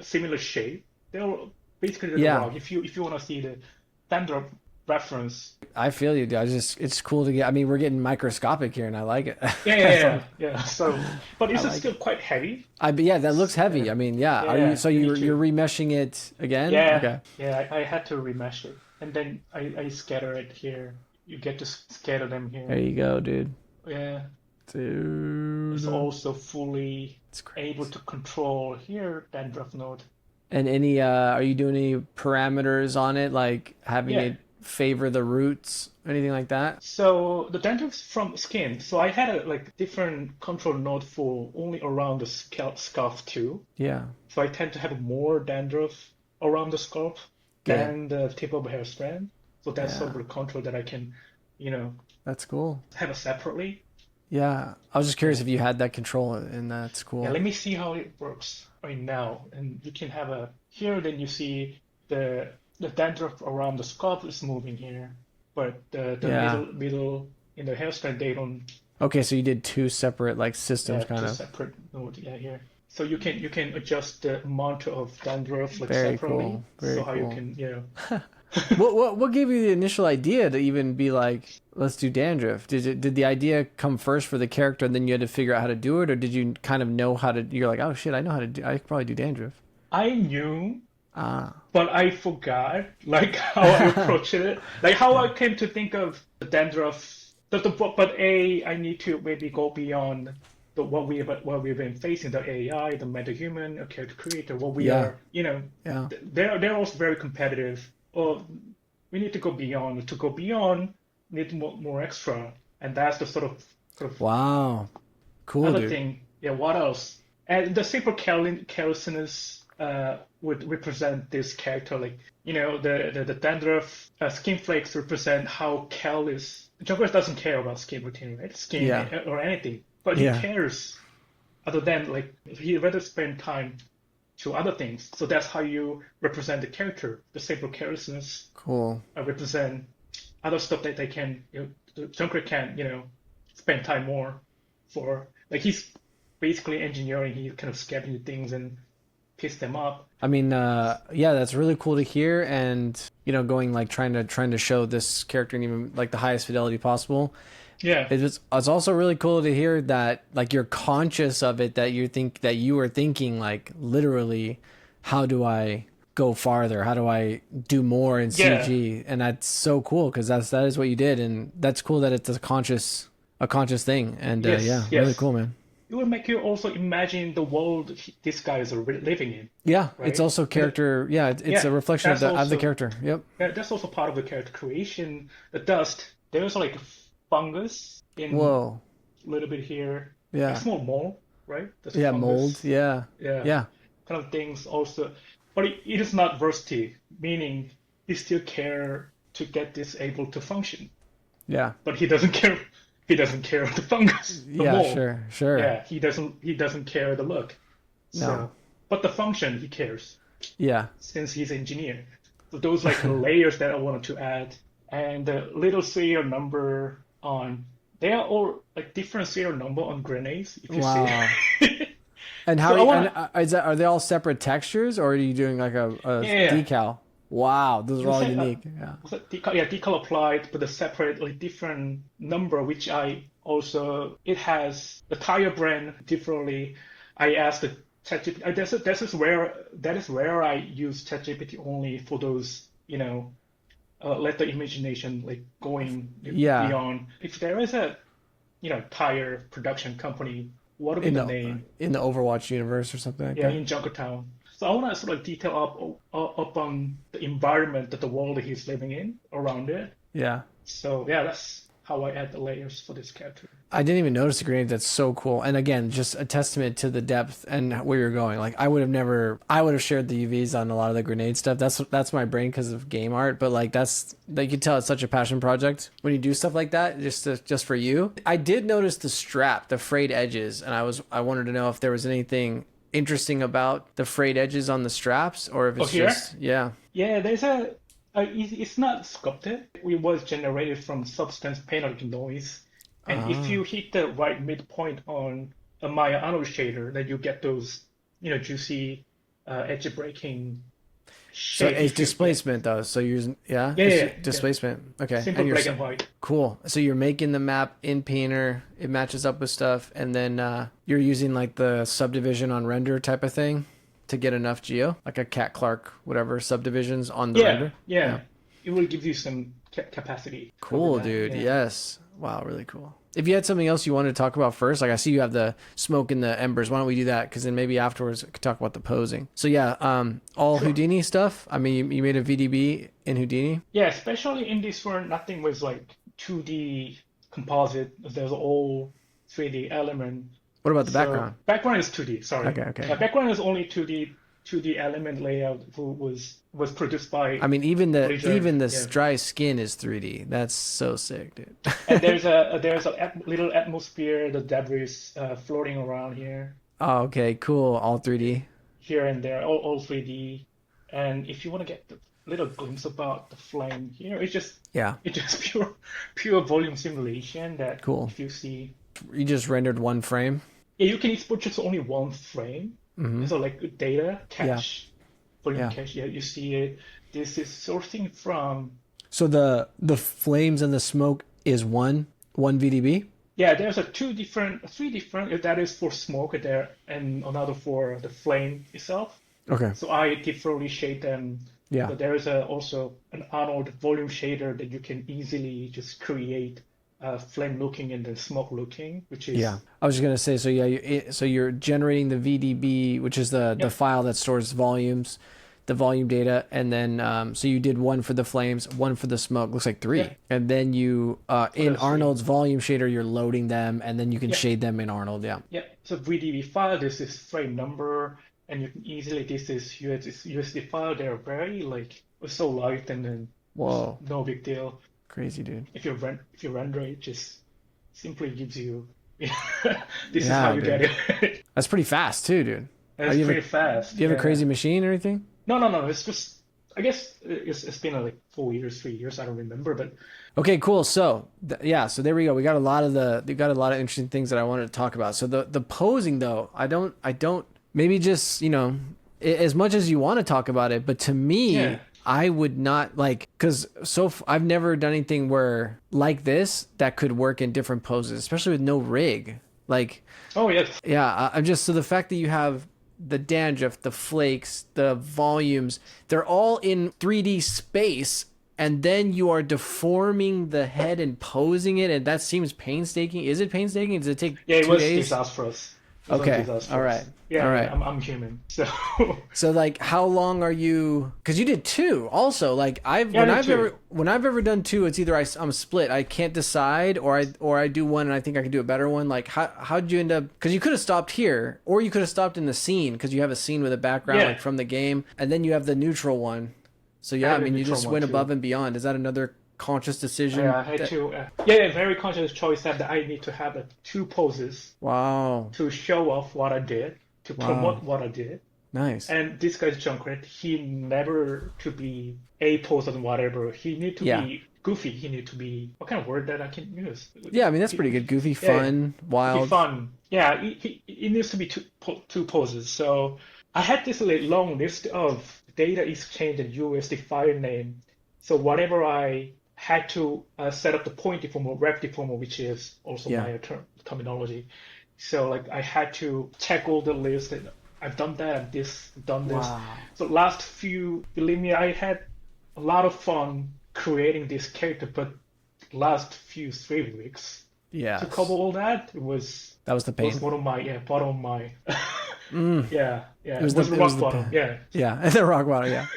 similar shape. They're basically the Yeah. rock. If you want to see the standard reference. I feel you, dude. It's cool to get. I mean, we're getting microscopic here, and I like it. Yeah, yeah, That's yeah, all. yeah. So, but I it's like still it. quite heavy. But yeah, that looks Yeah, heavy. I mean, yeah. yeah, Are you? yeah. So You need you're to. remeshing it again? Yeah, Okay. yeah. I had to remesh it, and then I scatter it here. You get to scatter them There here. you go, dude. Yeah, it's Dude, also fully it's able crazy. to control here dandruff node. And any are you doing any parameters on it, like having Yeah. it favor the roots, anything like that? So the dandruff's from skin. So I had a like different control node for only around the scalp too. Yeah, So I tend to have more dandruff around the scalp good. than the tip of a hair strand. So that's sort Yeah, of the control that I can, you know, that's cool. have it separately. Yeah, I was just Yeah. curious if you had that control, and that's Yeah, cool. let me see how it works right now. And you can have a here, then you see the dandruff around the scalp is moving here, but the Yeah. middle in the hair strand they don't. Okay, so you did two separate like systems, Yeah, kind two of. separate node. Yeah, here. So you can adjust the amount of dandruff like Very separately. cool. So Very how you cool. can What gave you the initial idea to even be like, let's do dandruff? Did the idea come first for the character, and then you had to figure out how to do it, or did you kind of know how to? You're like, oh shit, I know how to do. I could probably do dandruff. I knew, Ah, but I forgot like how I approached it, like how I came to think of the dandruff. But I need to maybe go beyond what we've been facing, the AI, the metahuman, a character creator, what we yeah, are, yeah, they're also very competitive. Or we need to go beyond. To go beyond, we need more extra, and that's the sort of wow, cool, other dude. thing. Yeah, what else? And the simple callousness would represent this character, like the dandruff skin flakes represent how callous. Junkers doesn't care about skin routine, right? Skin Yeah, or anything, but he yeah, cares other than like he rather spend time to other things. So that's how you represent the character. The simple carelessness cool. represent other stuff that they can, the Junker can, spend time more for. Like he's basically engineering. He kind of scavenging things and piece them up. I mean, yeah, that's really cool to hear, and going like trying to show this character in even like the highest fidelity possible. Yeah. It's also really cool to hear that like you're conscious of it, that you were thinking like literally, how do I go farther? How do I do more in Yeah. CG? And that's so cool because that is what you did, and that's cool that it's a conscious thing. And yeah, Yes. really Yes. cool, man. It will make you also imagine the world these guys are living in, Yeah, it's right? also And character. Yeah, it's yeah, a reflection of that's the also character. Yep. that's also part of the character creation. The dust. There's like fungus in Whoa. a little bit here, like Yeah. small mole, right? There's Yeah. Mold. fungus. Yeah. Yeah, Yeah. kind of things also. But it is not rusty, meaning he still care to get this able to function, Yeah. but he doesn't care. he doesn't care of the fungus. The Yeah, mold. sure. Yeah, he doesn't care the look. So, No. but the function he cares Yeah. since he's engineer. So those like the layers that I wanted to add, and the little serial number on. They are all like different serial number on grenades. If you Wow. see. And how So are I you, want are they all separate textures, or are you doing like a yeah. decal? Wow, those are all unique. Yeah. Decal applied, but a separate, like different number, which I also it has the tire brand differently. I asked the ChatGPT. That is where I use ChatGPT only for those, let the imagination like going Yeah. beyond. If there is a, tire production company, what would be the name? In the Overwatch universe or something like Yeah, that. in Junkertown. So I want to sort of detail up on the environment that the world he's living in around it. Yeah. So yeah, that's how I add the layers for this character. I didn't even notice the grenade. That's so cool. And again, just a testament to the depth and where you're going. Like I would have shared the UVs on a lot of the grenade stuff. That's my brain because of game art. But like you can tell it's such a passion project when you do stuff like that, just for you. I did notice the strap, the frayed edges, and I wanted to know if there was anything interesting about the frayed edges on the straps, or if it's here? just yeah. Yeah, it's not sculpted. It was generated from substance paint like noise. And if you hit the right midpoint on a Maya Arnold shader, then you get those, juicy, edge breaking So shape. it's displacement though. So you're using Yeah, displacement. Okay. Simple you're black and white. Cool. So you're making the map in Painter. It matches up with stuff, and then you're using like the subdivision on render type of thing to get enough geo, like a Cat Clark, whatever subdivisions on the render. Yeah. It will give you some capacity. Cool, That, dude. yeah. Yes. Wow, really cool. If you had something else you wanted to talk about first, like I see you have the smoke and the embers. Why don't we do that? Because then maybe afterwards we could talk about the posing. So yeah, all Sure. Houdini stuff. I mean, you made a VDB in Houdini. Yeah, especially in this one, nothing was like 2D composite. There's all 3D element. What about the So background? background is 2D. Sorry. Okay. Background is only 2D element layout was produced by. I mean, even the yeah. dry skin is 3D. That's so sick, dude. And there's a little atmosphere, the debris floating around here, Oh, okay, cool. All 3D. here and there, all 3D. And if you want to get the little glimpse about the flame here, it's just Yeah, pure volume simulation that Cool. if you see. you just rendered one frame. Yeah, you can export just only one frame. Mm-hmm. So like data cache, volume Yeah. cache. Yeah, you see it. This is sourcing from. So the flames and the smoke is one VDB. Yeah, there's three different. That is for smoke there, and another for the flame itself. Okay. So I differently shade them. Yeah. But there is also an Arnold volume shader that you can easily just create flame looking and the smoke looking, which is. Yeah, I was just gonna say. So yeah, so you're generating the VDB, which is the file that stores volumes, the volume data, and then so you did one for the flames, one for the smoke. Looks like three, Yeah. and then you in those Arnold's volume shader, you're loading them, and then you can shade them in Arnold. Yeah. Yeah, so VDB file, this is frame number, and you can easily, this is USD file, they're very like, so light and then Whoa, no big deal. crazy, dude. If you render it, just simply gives you, this is Yeah, how you dude. get it. That's pretty fast too, dude. And it's pretty fast. Do you have a yeah. crazy machine or anything? No, it's just, I guess it's been like 4 years, 3 years, I don't remember, but Okay, cool. So so there we go. We got a lot of interesting things that I wanted to talk about. So the posing though, I don't maybe just, as much as you want to talk about it, but to me, Yeah. I would not like, because I've never done anything where like this that could work in different poses, especially with no rig. Like, oh yes. yeah, I'm just, so the fact that you have the dandruff, the flakes, the volumes, they're all in 3D space, and then you are deforming the head and posing it, and that seems painstaking. Is it painstaking? Does it take Yeah, it 2 was days? disastrous. It was Okay, disastrous. all right, Yeah, all right. I'm human, so. So like, how long are you? Because you did 2 also. Like I did 2. when I've ever done 2, it's either I'm split. I can't decide, or I do one and I think I can do a better one. Like how'd you end up? Because you could have stopped here, or you could have stopped in the scene because you have a scene with a background Yeah. like from the game, and then you have the neutral one. So yeah, I I have a mean, you neutral just one, went too. above and beyond. Is that another conscious decision. Yeah, I had to. Yeah, very conscious choice that I need to have two poses Wow. to show off what I did, to promote what I did. Nice. And this guy's Junkrat, he never to be a pose and whatever. He need to be goofy. He need to be, what kind of word that I can use? Yeah, I mean, that's pretty good. Goofy, fun, wild. Fun. Yeah, it needs to be two poses. So I had this long list of data exchange and USD file name. So whatever I had to set up the point deformer, rep deformer, which is also my terminology. So like I had to check all the lists and I've done that, I've done this. Wow. So believe me, I had a lot of fun creating this character, but last 3 weeks to cover all that, that was the pain. Was one of my bottom of my it was the rock bottom. The rock bottom. Yeah,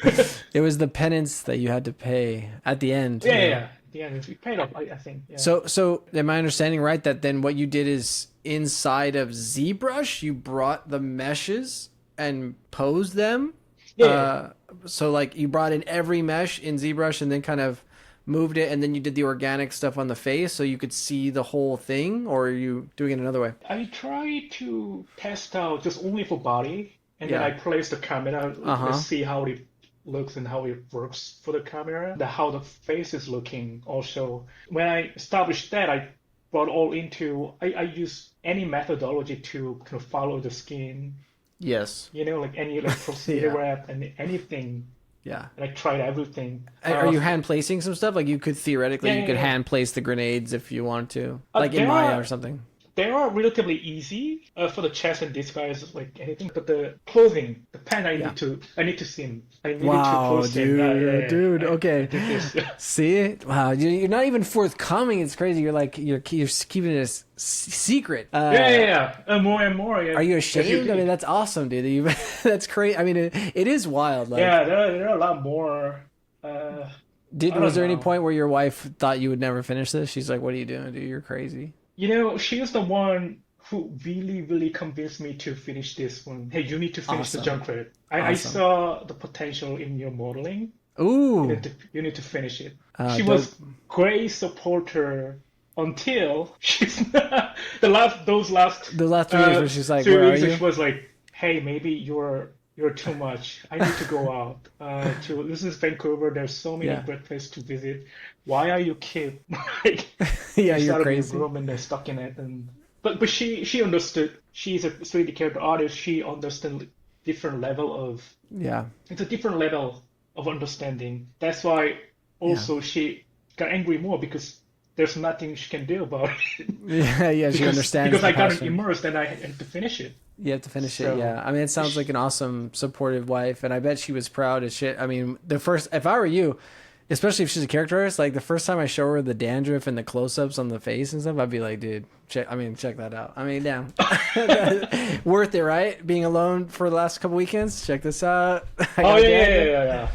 it was the penance that you had to pay at the end. Yeah. It paid off, I think. Yeah. So am I understanding right that then what you did is inside of ZBrush you brought the meshes and posed them? Yeah. So like you brought in every mesh in ZBrush and then kind of moved it, and then you did the organic stuff on the face so you could see the whole thing, or are you doing it another way? I tried to test out just only for body, and then I placed the camera to see how it looks and how it works for the camera, how the face is looking also. When I established that, I brought all into, I use any methodology to kind of follow the skin. Yes. Like any procedure wrap and anything. Yeah. And I tried everything. Are you hand placing some stuff? Like you could theoretically, hand place the grenades if you wanted to, like in Maya or something. They are relatively easy for the chest and disguise, like anything. But the clothing, the pen, I need to see. I need to close dude. Okay. See, wow, you're not even forthcoming. It's crazy. You're keeping it a secret. More and more. Yeah. Are you ashamed? I mean, that's awesome, dude. That's crazy. I mean, it is wild. Like, there are a lot more. Was there any point where your wife thought you would never finish this? She's like, "What are you doing, dude? You're crazy." She is the one who really, really convinced me to finish this one. Hey, you need to finish the Junkrat. I saw the potential in your modeling. Ooh. You need to finish it. She was great supporter until she's not, the last 3 weeks where she's like, where are you? She was like, hey, maybe you're too much. I need to go out. This is Vancouver. There's so many great places to visit. Why are you keep you're crazy. Room and they're stuck in it. But she understood. She's a 3D character artist. She understood different level of It's a different level of understanding. That's why also she got angry more because there's nothing she can do about it. She understands. Because I got immersed and I had to finish it. You have to finish it, yeah. I mean, it sounds like an awesome, supportive wife, and I bet she was proud as shit. I mean, if I were you, especially if she's a character artist, like the first time I show her the dandruff and the close-ups on the face and stuff, I'd be like, dude, check that out. I mean, damn. Worth it, right? Being alone for the last couple weekends? Check this out. Yeah.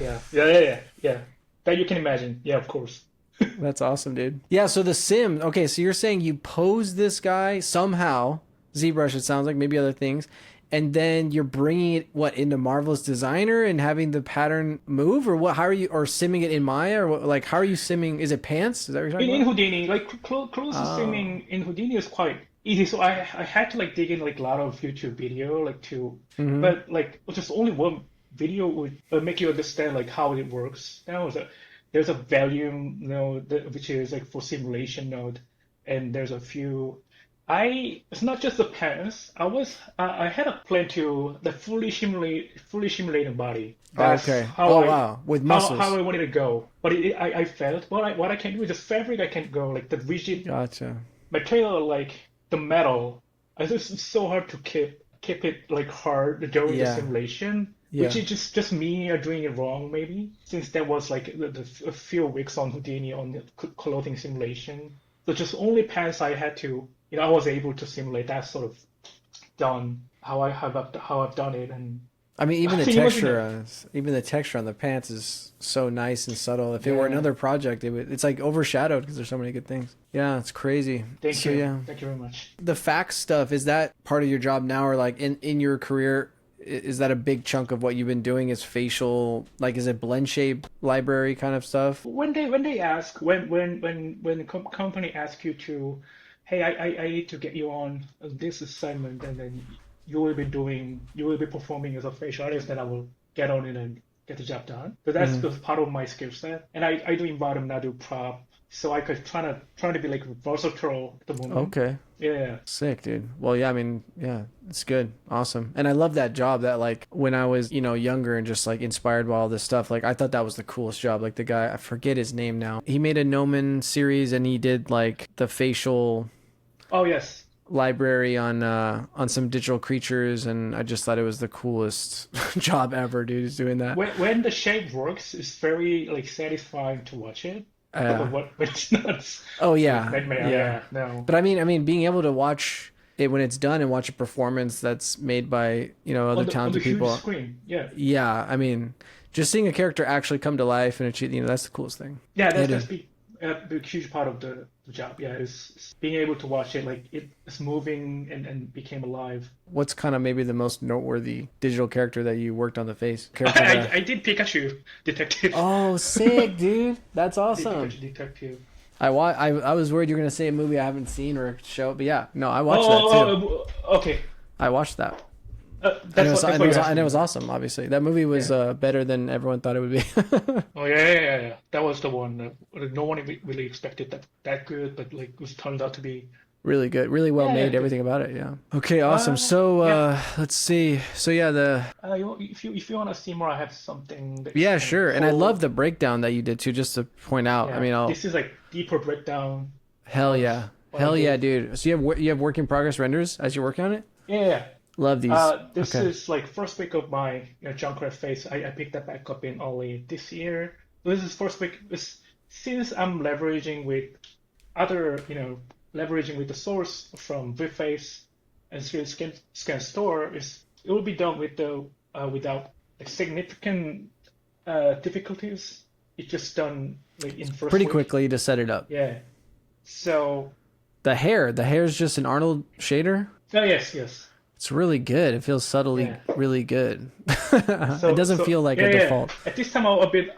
That you can imagine. Yeah, of course. That's awesome, dude. Yeah, so the sim, okay, so you're saying you pose this guy somehow, ZBrush, it sounds like, maybe other things, and then you're bringing it into Marvelous Designer and having the pattern move, or what? How are you, or simming it in Maya, or what, like how are you simming? Is it pants? Is that what you're talking about? In Houdini, like close simming in Houdini is quite easy. So I had to dig in a lot of YouTube video but just only one video would make you understand how it works. There's a volume which is for simulation node, and there's a few. It's not just the pants. I had a plan to the fully simulated body. That's wow, with muscles. How I wanted to go, but I failed. What I can do is the fabric. I can't go the rigid material, the metal. It's so hard to keep it hard during the simulation. Which is just me doing it wrong, maybe, since there was a few weeks on Houdini on the clothing simulation. So just only pants I had to. I was able to simulate that sort of done how I've done it, and I mean even the texture on the pants is so nice and subtle. If it were another project, it's overshadowed because there's so many good things. Yeah, it's crazy. Thank you very much. The fax stuff, is that part of your job now, or in your career? is that a big chunk of what you've been doing? Is facial, like, is it blend shape library kind of stuff? When they ask when the company asks you to, hey, I need to get you on this assignment, and then you will be performing as a facial artist, then I will get on it and get the job done. So that's Hmm. just part of my skill set, and I do environment, I do prop, so I could trying to be like versatile at the moment. Okay. Yeah. Sick, dude. Well, yeah, I mean, yeah, it's good. Awesome. And I love that job that, like, when I was, younger and just like inspired by all this stuff, like I thought that was the coolest job. Like the guy, I forget his name now. He made a Gnomon series and he did like the facial Oh yes. library on some digital creatures, and I just thought it was the coolest job ever, dude, is doing that. When the shape works, it's very like satisfying to watch it. But Uh, when it's not, it's oh like yeah, nightmare. yeah. Yeah, no. But I mean, being able to watch it when it's done and watch a performance that's made by, other On the talented huge people. screen. Yeah. Yeah, I mean, just seeing a character actually come to life and achieve, that's the coolest thing. Yeah, It that's is. big huge part of the job. Yeah, is being able to watch it like it's moving and became alive. What's kind of maybe the most noteworthy digital character that you worked on the face? Character that. I did Pikachu detective. Oh, sick, dude. That's I did awesome. Pikachu detective. I was worried you were gonna say a movie I haven't seen or a show, but yeah, no, I watched that too. Okay. I watched that. That's what you're And it asking. was awesome. Obviously, that movie was Yeah. better than everyone thought it would be. Oh yeah. That was the one that no one really expected that good, but like it was turned out to be. Really good, really well Yeah, made. good. Everything about it, yeah. Okay, awesome. So Yeah. let's see. So yeah, If you want to see more, I have something that's yeah, kind of sure. And I cool. love the breakdown that you did too. Just to point out, I Yeah, mean, this is like deeper breakdown hell of yeah, what I hell yeah, did. dude. So you have work in progress renders as you're working on it. Yeah. Love these. This Okay. is like first week of my Junkrat phase. I picked that back up in only this year. This is first week. Since I'm other, leveraging with the source from VFace and 3D Scan Store, it will be done without like significant difficulties. It's just done like in first Pretty week. quickly to set it up. Yeah. So, The hair is just an Arnold shader. oh yes. It's really good. It feels subtly Yeah. really good. So It doesn't feel like a yeah. default. At this time, I'm a bit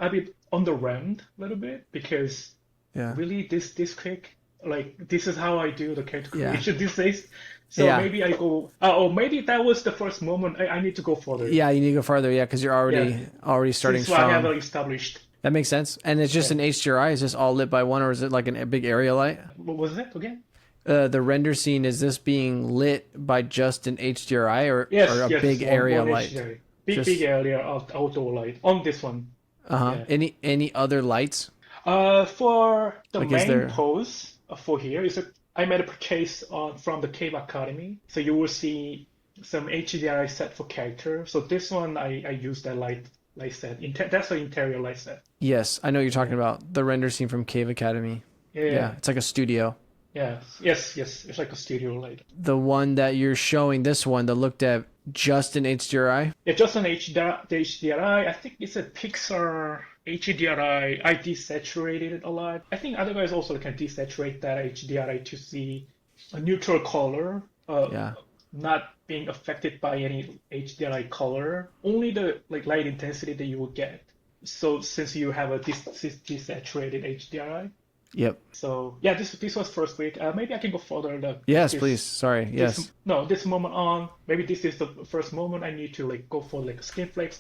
underwhelmed a little bit because Yeah. really this quick, like this is how I do the character Yeah. creation these days. So Yeah. maybe I go, or maybe that was the first moment. I need to go further. Yeah, you need to go farther. Yeah, because you're already starting Since I have strong. established. That makes sense. And it's just Yeah. an HDRI. Is this all lit by one, or is it like a big area light? What was that again? The render scene, is this being lit by just an HDRI Yes, or a yes. big area one light? HDRI. Just- Big area outdoor light on this one. Uh-huh. Yeah. Any other lights? For the Like, is main there- pose for here is that I made a purchase from the Cave Academy. So you will see some HDRI set for character. So this one I use that light set. That's an interior light set. Yes, I know what you're talking about. The render scene from Cave Academy. Yeah, it's like a studio. Yes. It's like a studio light. The one that you're showing, this one that looked at just an HDRI. Yeah, just an HDRI. I think it's a Pixar HDRI. I desaturated it a lot. I think other guys also can desaturate that HDRI to see a neutral color. Yeah. Not being affected by any HDRI color. Only the like light intensity that you will get. So since you have a desaturated HDRI. Yep. So yeah, this was first week. Maybe I can go further. Yes, This- please. Sorry. Yes. this moment on. Maybe this is the first moment I need to like go for like skin flakes.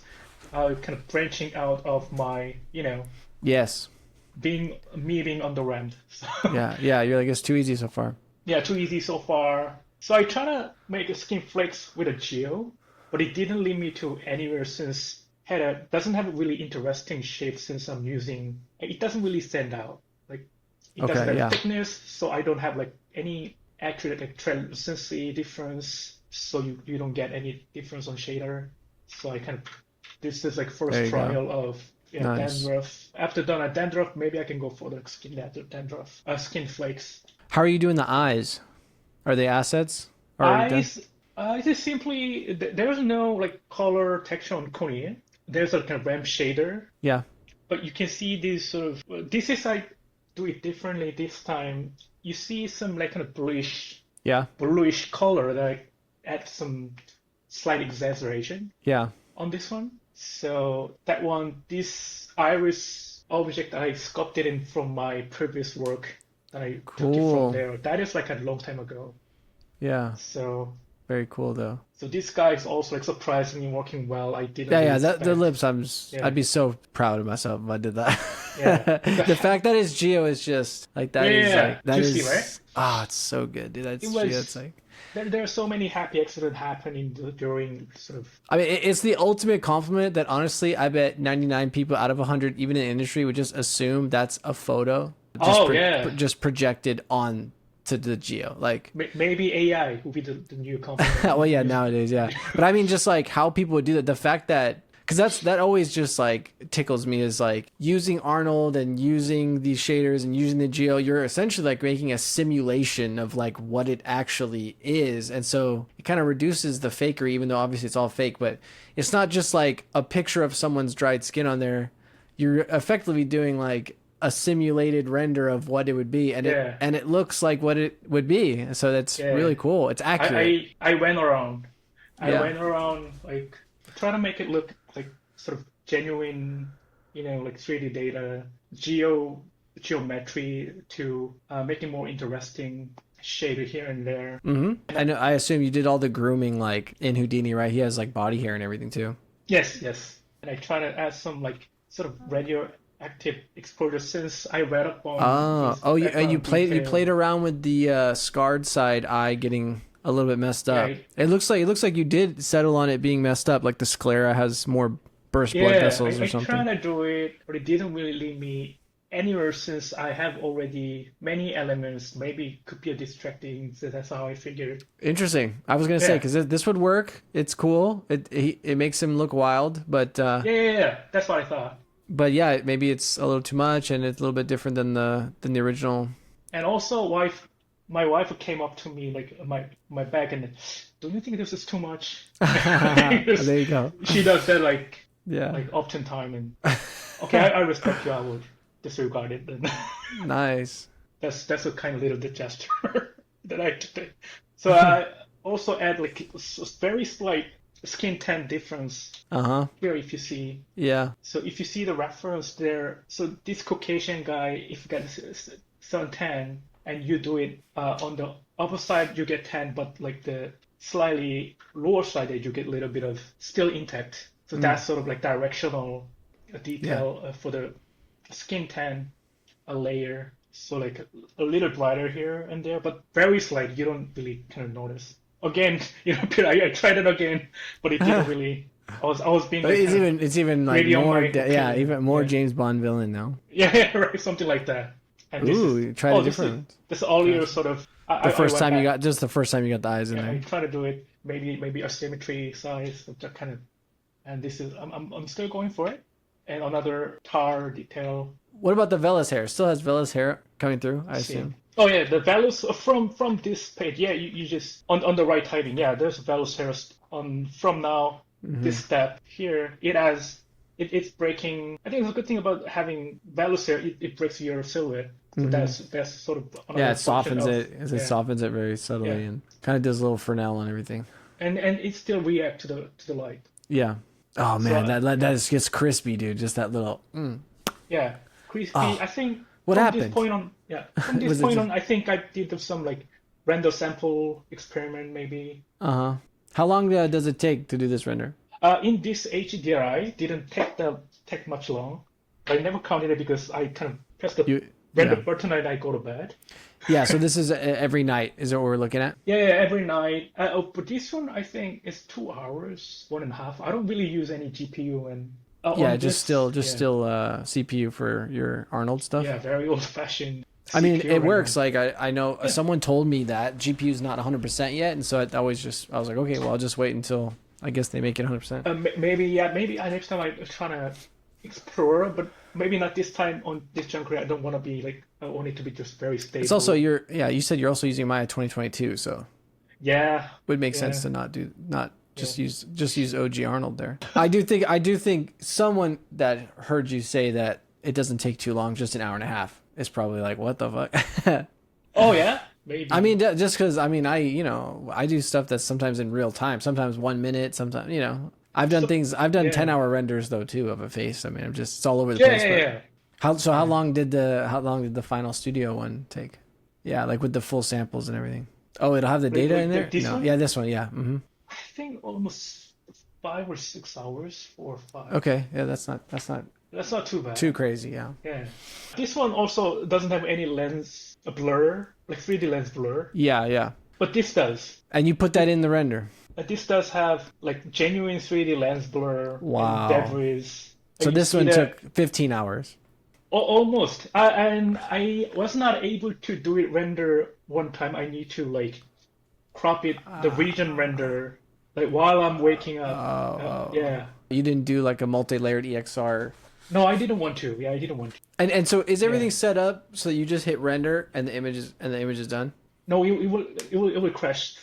Kind of branching out of my, Yes. being on the ramp. So, Yeah. You're like, it's too easy so far. yeah, too easy so far. So I try to make a skin flakes with a geo, but it didn't lead me to anywhere since doesn't have a really interesting shape since I'm using. It doesn't really stand out. Like it Okay, doesn't have yeah. thickness, so I don't have like any accurate like translucency difference. So you don't get any difference on shader. So I kind of this is like There first you go. trial of Nice. dandruff. After done at dandruff, maybe I can go for the dandruff, skin flakes. How are you doing the eyes? Are they assets already done? It is simply there's no like color texture on Kuni. There's a kind of ramp shader, Yeah. but you can see this sort of this is I do it differently this time. You see some like kind of bluish Yeah. color that I add some slight exaggeration Yeah. on this one. So that one, this iris object I sculpted in from my previous work that I took it from Cool. there. That is like a long time ago. Yeah. So Very cool though. so this guy is also like surprisingly working well. I didn't Yeah, really yeah. The expect. lips, Yeah. I'd be so proud of myself if I did that. Yeah. The fact that it's Geo is just like that is Yeah. like that Juicy, is right? ah, it's so good, dude. That's It Geo. was. It's like There are so many happy accidents happening during sort of. I mean, it's the ultimate compliment that honestly, I bet 99 people out of 100, even in the industry, would just assume that's a photo, just Yeah. just projected on to the Geo. Like, Maybe AI will be the new compliment. well, yeah, nowadays, yeah. But I mean, just like how people would do that. The fact that, because that always just like tickles me is like using Arnold and using these shaders and using the Geo. You're essentially like making a simulation of like what it actually is, and so it kind of reduces the fakery, even though obviously it's all fake. But it's not just like a picture of someone's dried skin on there. You're effectively doing like a simulated render of what it would be, and it looks like what it would be. So that's really cool. It's accurate. I went around. I Yeah. went around like trying to make it look like sort of genuine, like 3D data, geometry to make it more interesting, shader here and there. I know. I assume you did all the grooming like in Houdini, right? He has like body hair and everything too. Yes, yes. And I try to add some like sort of radioactive exposure since I read up on. You played around with the scarred side eye getting a little bit messed up. Yeah. It looks like you did settle on it being messed up, like the sclera has more burst blood vessels or something. I tried to do it, but it didn't really lead me anywhere since I have already many elements. Maybe it could be a distracting. So that's how I figured. Interesting. I was gonna say because this would work. It's cool. It makes him look wild, but Yeah. That's what I thought. But yeah, maybe it's a little too much, and it's a little bit different than the original. And also, my wife came up to me like my back and, don't you think this is too much? There you go. She does that like Yeah. often time, and okay, I respect you. I will disregard it. Then Nice. that's a kind of little gesture that I did. So I also add like a very slight skin tone difference here if you see. Yeah. So if you see the reference there, so this Caucasian guy, if you get 710 and you do it on the upper side, you get 10, but like the slightly lower side, you get a little bit of still intact. So that's sort of like directional detail for the skin tan layer. So like a little brighter here and there, but very slight. You don't really kind of notice. Again, I tried it again, but it didn't really. I was being. Like, it's even like more. Even more Yeah. James Bond villain now. Yeah, right, something like that. And You tried a different. This earlier sort of. The first time you got the eyes in I there. try to do it maybe asymmetry size, that kind of. And this is I'm still going for it. And another tar detail. What about the Vellus hair? Still has Vellus hair coming through, I assume. Oh yeah, the Vellus from this page. Yeah, you just on the right typing. Yeah, there's Vellus hair on from now. This step here, it's breaking. I think it's a good thing about having Vellus hair. It breaks your silhouette. So that's sort of it softens it. It softens it very subtly and kind of does a little Fresnel and everything. And it still reacts to the light. Yeah. Oh man, So, that gets crispy, dude. Just that little. Yeah, crispy. I think. What from happened? This point on, from this point on, I think I did some like render sample experiment maybe. How long does it take to do this render? In this HDRI, didn't take much long. I never counted it because I kind of pressed the render button and I go to bed. Yeah, so this is every night. Is that what we're looking at? Yeah, every night. But this one I think is 2 hours, 1.5. I don't really use any GPU and. Just still CPU for your Arnold stuff. Yeah, very old-fashioned. I mean, it works. Like I know someone told me that GPU's not 100% yet, and so I was like, okay, well, I'll just wait until I guess they make it 100%. Maybe next time I try to explore, but maybe not this time on this Junkrat. I don't want to be like I want it to be just very stable. It's also you said you're also using Maya 2022, so would make sense to not use OG Arnold there. I do think someone that heard you say that it doesn't take too long, just an hour and a half, is probably like, what the fuck? Oh yeah? maybe. I mean, just because I do stuff that's sometimes in real time, sometimes 1 minute, sometimes I've done things. I've done 10-hour renders though too of a face. I mean, it's all over the place. Yeah. How long did the final studio one take? Yeah, like with the full samples and everything. Oh, it'll have the data in there? This one? Yeah, this one, yeah. Mm-hmm. I think almost 5 or 6 hours, 4 or 5. Okay, yeah, that's not too bad. too crazy, yeah. Yeah. This one also doesn't have any lens blur, like 3D lens blur. Yeah. But this does. And you put that in the render. This does have like genuine 3D lens blur. Wow. And debris. So this one took 15 hours. Almost. And I was not able to do it render one time. I need to like crop it, the region render, like while I'm waking up. Yeah. You didn't do like a multi-layered EXR. No, I didn't want to. Yeah, I didn't want to. And so is everything set up so you just hit render and the image is done? No, it will crash.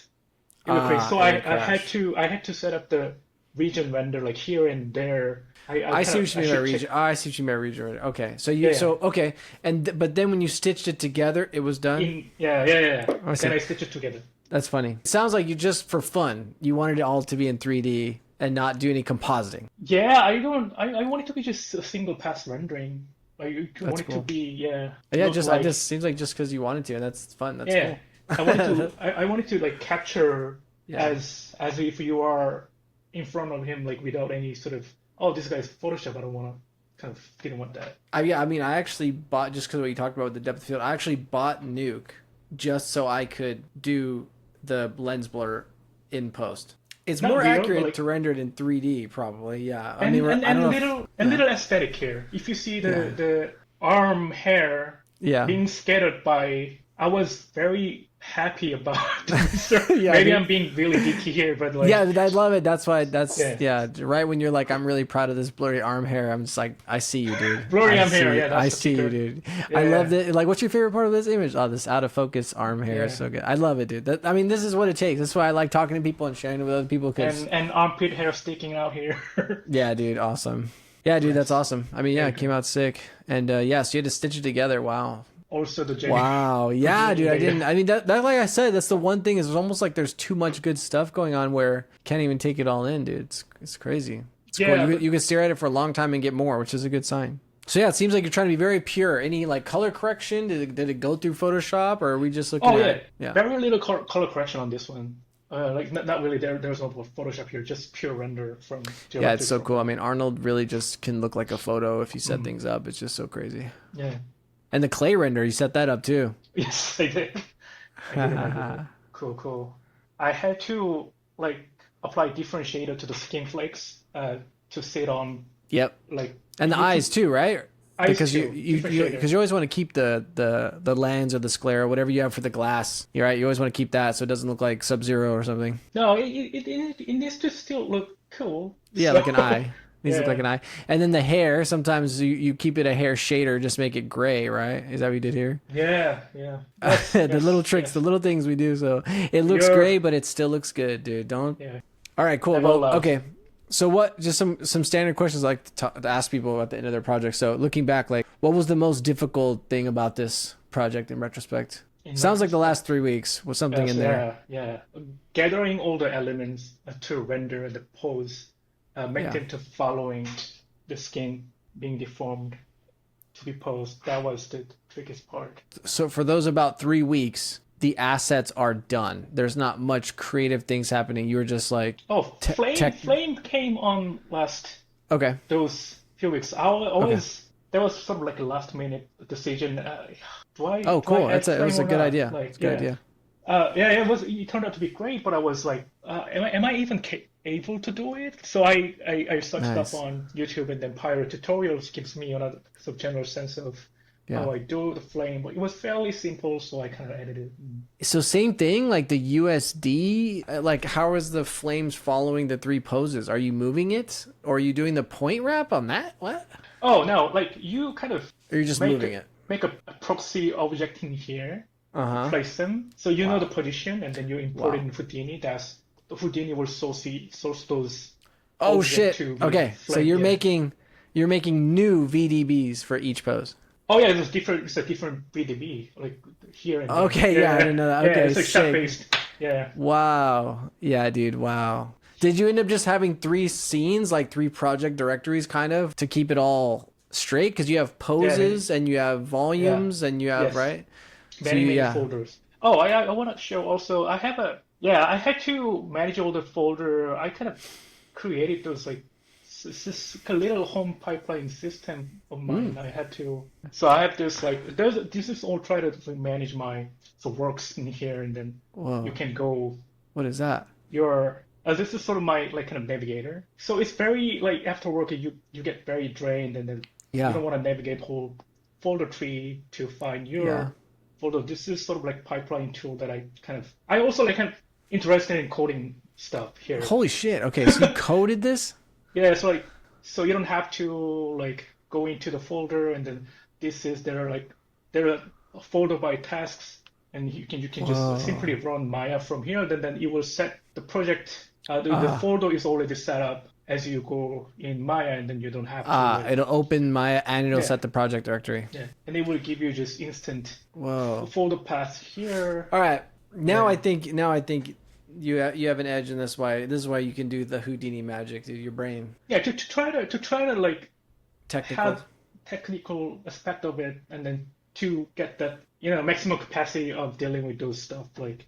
It will crash. So I had to set up the region render like here and there. I see what you mean by region. I see what you mean by region. Okay, so okay, but then when you stitched it together, it was done. Yeah. Then I stitched it together. That's funny. It sounds like you just for fun, you wanted it all to be in 3D and not do any compositing. Yeah, I want it to be just a single pass rendering. I want it to be Yeah, it just seems like just because you wanted to, and that's fun. That's cool. I wanted to like capture as if you are in front of him, like without any sort of this guy's Photoshop. I don't want to didn't want that. I mean, I actually bought, just because what you talked about with the depth of field, I actually bought Nuke just so I could do the lens blur in post. It's more accurate to render it in 3D, probably. Yeah, I mean, little aesthetic here. If you see the arm hair being scattered by, I was very happy about it. Maybe I'm being really geeky here, but like I love it. That's why right when you're like, I'm really proud of this blurry arm hair, I'm just like, I see you, dude. Blurry arm hair, I see you, dude. I love it. Like, what's your favorite part of this image? This out of focus arm hair is so good. I love it, dude. This is what it takes. That's why I like talking to people and sharing it with other people. And armpit hair sticking out here. Yeah, dude, awesome. Yeah, dude, that's awesome. I mean, it came out sick, and so you had to stitch it together. Wow. Also the wow, yeah, dude, I mean that like I said, that's the one thing, is it's almost like there's too much good stuff going on where you can't even take it all in, dude. It's crazy. It's cool. You can stare at it for a long time and get more, which is a good sign. So yeah, it seems like you're trying to be very pure. Any like color correction? Did it go through Photoshop, or are we just looking at it? Very little color correction on this one. Like not really. There's no Photoshop here, just pure render from. Yeah, it's so cool. I mean, Arnold really just can look like a photo if you set things up. It's just so crazy. Yeah. And the clay render, you set that up too. Yes, I did. Cool. I had to like apply different shader to the skin flakes to sit on. Yep. Like and the eyes too, right? Eyes because too, you always want to keep the lens or the sclera, whatever you have for the glass. You're right. You always want to keep that so it doesn't look like Sub-Zero or something. No, it needs to still look cool. Yeah, like an eye. These look like an eye. And then the hair, sometimes you keep it a hair shader, just make it gray, right? Is that what you did here? Yeah. The little tricks, the little things we do, so it looks gray, but it still looks good, dude. Don't. Yeah. All right, cool. Well, okay. So what? Just some standard questions I like to ask people at the end of their project. So looking back, like, what was the most difficult thing about this project in retrospect? Sounds like the last 3 weeks was something in there. Yeah. Gathering all the elements to render the pose. Make them to following the skin being deformed to be posed. That was the trickiest part. So for those about 3 weeks, the assets are done. There's not much creative things happening. You were just like... Flame came on last... Okay. Those few weeks. There was sort of like a last minute decision. It was a good idea. It's a good idea. It turned out to be great, but I was like, am I even able to do it? So I searched up on YouTube, and then Pyro tutorials gives me another sort of general sense of how I do the flame. But it was fairly simple, so I kind of edited it. So same thing, like the USD, like how is the flames following the 3 poses? Are you moving it, or are you doing the point wrap on that? What? Oh no, like you kind of. Or you're just moving it. Make a proxy object in here. Place them, so you know the position, and then you import it in Houdini. The Houdini will source those. Oh shit! Okay, so you're making new VDBs for each pose. Oh yeah, it's different. It's a different BDB, like here and there. Okay, yeah, I didn't know that. Yeah, Okay, it's like sick. shot based. Yeah. Wow. Yeah, dude. Wow. Did you end up just having 3 scenes, like 3 project directories, kind of, to keep it all straight? Because you have poses and you have Yeah. volumes and you have, Yes. right? So Many, many yeah. folders. Oh, I want to show also. I have a yeah. I had to manage all the folder. I kind of created those like this a little home pipeline system of mine. I had to. So I have this like this is all try to like, manage my so works in here, and then you Whoa. can go What is that? your. This is sort of my like kind of navigator. So it's very like after work you get very drained, and then you Yeah. don't want to navigate whole folder tree to find Yeah. your folder. This is sort of like pipeline tool that I also like kind of interested in coding stuff here. Holy shit. Okay, so you coded this? Yeah, so like so you don't have to like go into the folder and then there are a folder by tasks and you can just Whoa. simply run Maya from here. Then it will set the project. The Ah. folder is already set up as you go in Maya, and then you don't have to like It'll open my and it'll yeah set the project directory. yeah, and it will give you just instant Whoa. folder path here. All right. Yeah. Now I think you have an edge in this is why you can do the Houdini magic, dude. Your brain. Yeah, to try to like Technical. have technical aspect of it, and then to get that maximum capacity of dealing with those stuff like,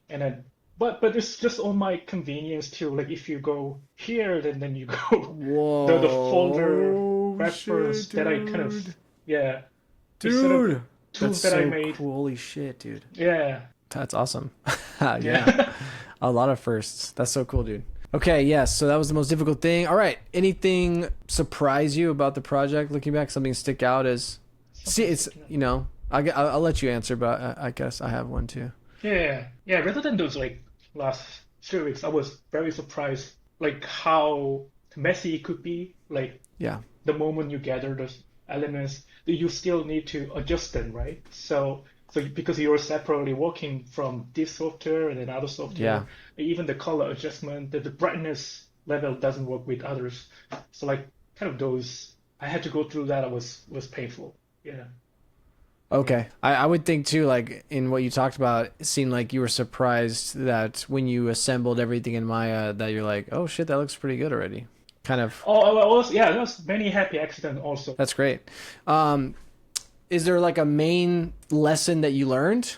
and then but it's just on my convenience too. Like if you go here, then you go the folder Whoa. reference Shit, that I kind of dude. yeah these sort of Dude. That's tools that I so made. cool. Holy shit, dude. Yeah, That's awesome. Yeah. yeah. A lot of firsts. That's so cool, dude. Okay, yes. So that was the most difficult thing. All right. Anything surprise you about the project? Looking back, something stick out as see. It's I'll let you answer, but I guess I have one too. Yeah, yeah. Rather than those like last 3 weeks, I was very surprised like how messy it could be. Like Yeah. the moment you gather those elements, you still need to adjust them, right? So because you're separately working from this software and then other Yeah. software, even the color adjustment, the brightness level doesn't work with others. So like kind of those, I had to go through that. Was painful. Yeah. Okay. I would think too, like in what you talked about, it seemed like you were surprised that when you assembled everything in Maya that you're like, oh shit, that looks pretty good already. Kind of. Oh, also, yeah, there was many happy accidents also. That's great. Is there like a main lesson that you learned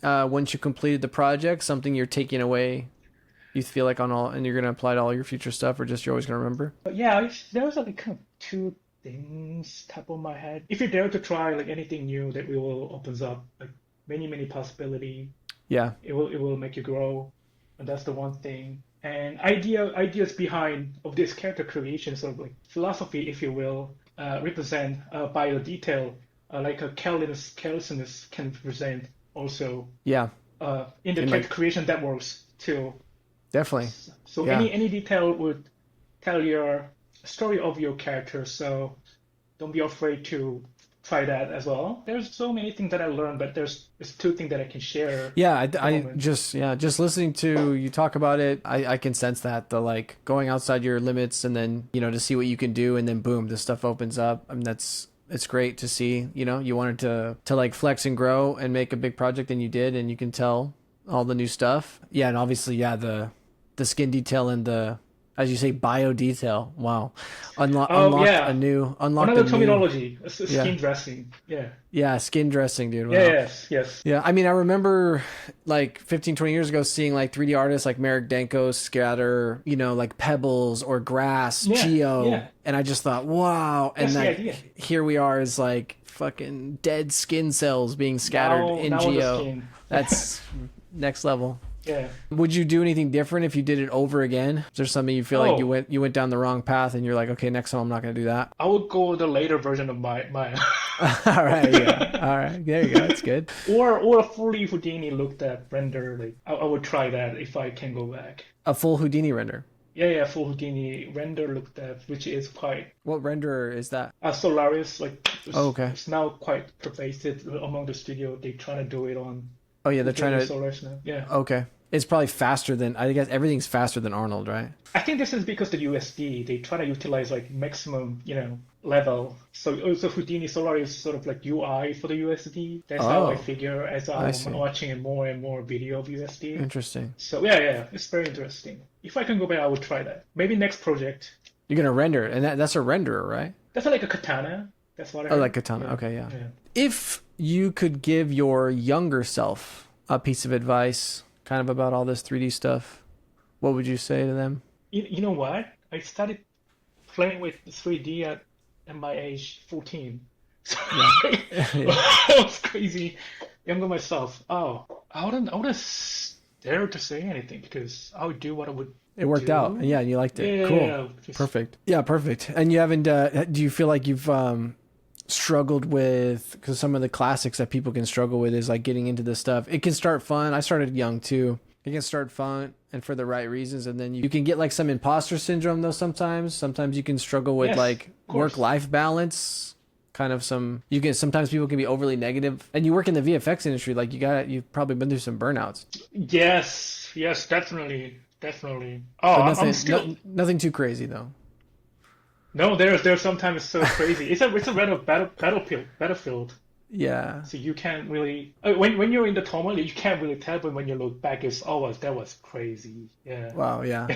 once you completed the project? Something you're taking away, you feel like on all, and you're gonna apply to all your future stuff, or just you're always gonna remember? But yeah, there was like kind of two things top of my head. If you dare to try like anything new, that will opens up like many possibility. Yeah. It will make you grow, and that's the one thing. And ideas behind of this character creation, sort of like philosophy, if you will, represent by the detail, like a carelessness can represent also Yeah. in the In character like creation that works too. definitely. So Yeah. any detail would tell your story of your character. So don't be afraid to try that as well. There's so many things that I learned, but there's 2 things that I can share Yeah, at the I moment. just listening to you talk about it, I can sense that the like going outside your limits and then to see what you can do and then boom, this stuff opens up. I mean it's great to see. You wanted to like flex and grow and make a big project and you did, and you can tell all the new stuff. Yeah, and obviously the skin detail and the as you say bio detail. Wow, Oh yeah, unlocked a another new terminology, yeah skin dressing. Yeah. yeah skin dressing, dude. Yeah. Wow. Yes. Yeah, I mean, I remember like 15, 20 years ago seeing like 3D artists like Merrick Danko scatter, like pebbles or grass, Yeah. geo, Yeah. and I just thought, wow. And That's the like idea. here we are as like fucking dead skin cells being scattered in Now on the geo. skin. That's next level. Yeah. Would you do anything different if you did it over again? Is there something you feel like Oh, you went down the wrong path and you're like, okay, next time I'm not going to do that? I would go the later version of my All right, yeah. All right, there you go. That's good. or a fully Houdini looked at render. Like I would try that if I can go back. A full Houdini render. Yeah, full Houdini render looked at, which is quite What renderer is that? Solaris. Like Oh, okay. it's now quite pervasive among the studio. They trying to do it on Oh yeah, they're Houdini trying to. Solaris now. Yeah. Okay. It's probably faster than, I guess everything's faster than Arnold, right? I think this is because the USD, they try to utilize like maximum, level. So also Houdini Solar is sort of like UI for the USD. That's how I Oh, figure as I I'm see. watching more and more video of USD. Interesting. So yeah, it's very interesting. If I can go back, I would try that. Maybe next project. You're gonna render it, and that's a renderer, right? That's like a katana. That's what I Oh, heard. like Katana. Yeah, Okay, yeah. yeah. If you could give your younger self a piece of advice, kind of about all this 3D stuff, what would you say to them? You know what? I started playing with 3D at my age 14. So Yeah. Yeah. that was crazy. Younger myself. Oh, I wouldn't dare to say anything because I would do what I would It worked out. do. Yeah, you liked it. Yeah, Cool. just Perfect. Yeah, perfect. And you haven't, do you feel like you've struggled with, because some of the classics that people can struggle with is like getting into this stuff. It can start fun. I started young too. It can start fun and for the right reasons. And then you can get like some imposter syndrome though sometimes. Sometimes you can struggle with yes, like of course. work-life balance. Kind of sometimes people can be overly negative. And you work in the VFX industry, like you've probably been through some burnouts. Yes, definitely, definitely. Oh, But I'm nothing, still. nothing too crazy though. No, there's sometimes so crazy. It's a battlefield. Yeah. So you can't really when you're in the turmoil, you can't really tell. But when you look back, it's always that was crazy. Yeah. Wow. Yeah.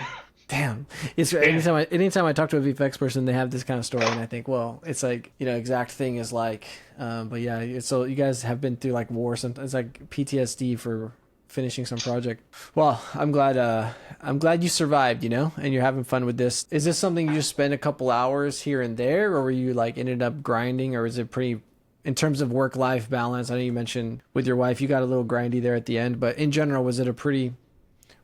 Damn. It's Damn. anytime I talk to a VFX person, they have this kind of story, and I think, well, it's like, exact thing is like, but yeah, so you guys have been through like war. Sometimes it's like PTSD for finishing some project. Well, I'm glad you survived, and you're having fun with this. Is this something you just spend a couple hours here and there, or were you like ended up grinding, or is it pretty? In terms of work-life balance, I know you mentioned with your wife, you got a little grindy there at the end, but in general, was it a pretty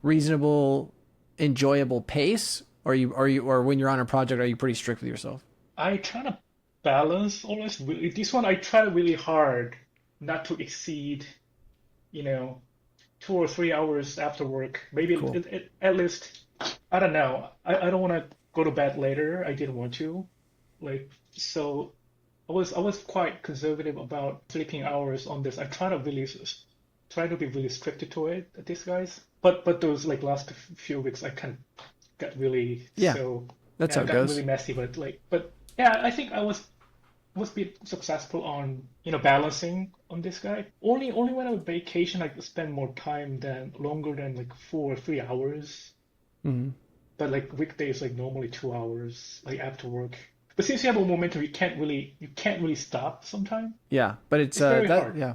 reasonable, enjoyable pace, or when you're on a project, are you pretty strict with yourself? I try to balance always. This one I try really hard not to exceed, you know, 2 or 3 hours after work. Maybe Cool. at least I don't know. I don't want to go to bed later. I didn't want to. Like so I was quite conservative about sleeping hours on this. I try to be really strict to it, these guys. But those like last few weeks, I kind of got really Yeah, so that's yeah, how it it got goes. really messy. But yeah, I think I was a bit successful on balancing on this guy. Only when I'm on vacation, I spend more time than longer than like 4 or 3 hours. Hmm. But like weekdays, like normally 2 hours, like after work. But since you have a momentum, you can't really stop sometimes. Yeah, but it's It's very that hard. yeah.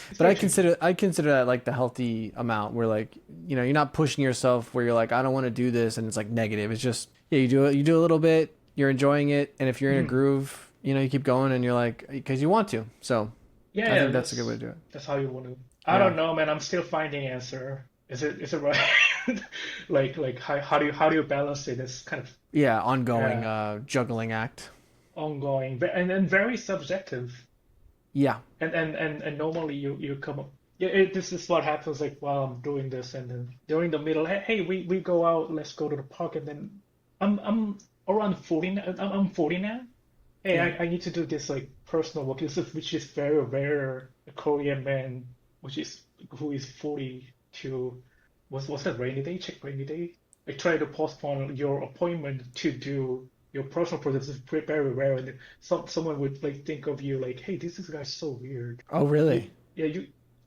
It's But very tricky. I consider that like the healthy amount where like, you're not pushing yourself where you're like, I don't want to do this, and it's like negative. It's just, yeah, you do a little bit, you're enjoying it, and if you're in a Mhm. groove, you keep going and you're like, because you want to. So Yeah, I yeah, think that's a good way that's to do it. that's how you want to. I Yeah. don't know, man. I'm still finding answer. Is it right? Like how do you balance it? It's kind of Yeah, ongoing uh, juggling act. ongoing and very subjective. Yeah. And normally you come up. Yeah, this is what happens like while I'm doing this, and then during the middle, hey, we go out, let's go to the park, and then I'm around 40. I'm 40 now. Hey, Yeah. I need to do this like personal work, which is very rare. A Korean man, who is 40 to was that rainy day? Check rainy day. I try to postpone your appointment to do your personal project is very rare, and someone would like think of you like, hey, this guy's so weird. Oh, You, really? yeah,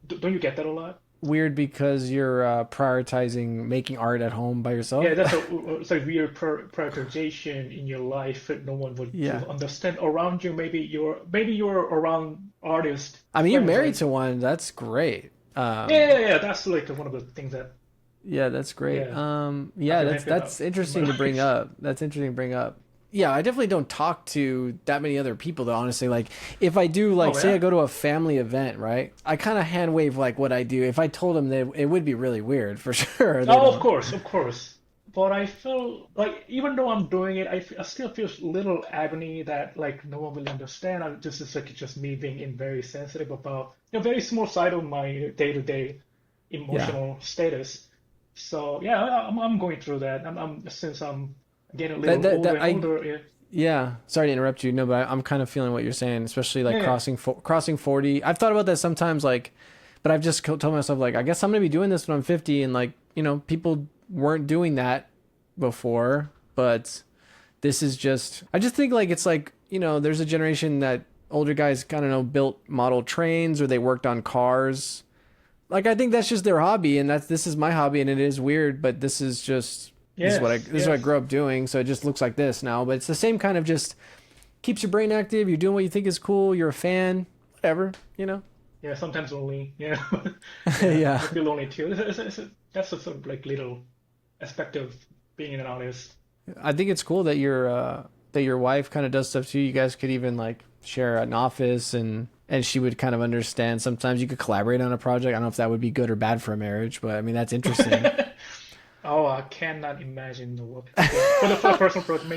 don't you get that a lot? Weird because you're prioritizing making art at home by yourself? Yeah, it's a weird prioritization in your life that no one would Yeah. understand around you. Maybe you're around artist I mean, you're friends, married right? to one. That's great. Yeah. That's like one of the things that Yeah, that's great. yeah I Yeah, feel that's happy about that's in my interesting to bring life. up. That's interesting to bring up. Yeah, I definitely don't talk to that many other people though, honestly. Like if I do, like Oh say I yeah. go to a family event, right? I kind of hand wave like what I do. If I told them, it would be really weird for sure. They Oh, of don't. course, of course. But I feel like even though I'm doing it, I still feel little agony that like no one will understand. This is like just me being in very sensitive about very small side of my day-to-day Yeah. emotional status. So yeah, I'm going through that. Since I'm getting a That little that older that and I older. Yeah, Yeah, sorry to interrupt you. No, but I'm kind of feeling what you're saying, especially like yeah, crossing 40. I've thought about that sometimes, like But I've just told myself, like, I guess I'm gonna be doing this when I'm 50, and like, you know, people weren't doing that before, but this is just, I just think like it's like, you know, there's a generation that older guys kind of know built model trains or they worked on cars. Like, I think that's just their hobby, and this is my hobby, and it is weird, but this is just this is what I grew up doing, so it just looks like this now. But it's the same kind of just keeps your brain active. You're doing what you think is cool. You're a fan, whatever, you know. Yeah, sometimes lonely. Yeah, Yeah. I feel lonely too. That's a sort of like little aspect of being an artist. I think it's cool that your wife kind of does stuff too. You guys could even like share an office, and she would kind of understand. Sometimes you could collaborate on a project. I don't know if that would be good or bad for a marriage, but I mean, that's interesting. Oh, I cannot imagine the work. For the personal project,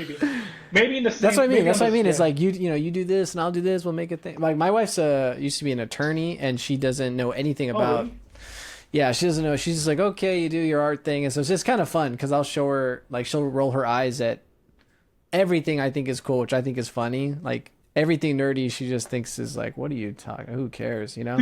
maybe in the same. That's what I mean. That's what I mean. Yeah. It's like you know, you do this and I'll do this. We'll make a thing. Like my wife's used to be an attorney, and she doesn't know anything about. Really? Yeah, she doesn't know. She's just like, okay, you do your art thing, and so it's just kind of fun because I'll show her, like, she'll roll her eyes at everything I think is cool, which I think is funny. Like everything nerdy, she just thinks is like, what are you talking? Who cares, you know?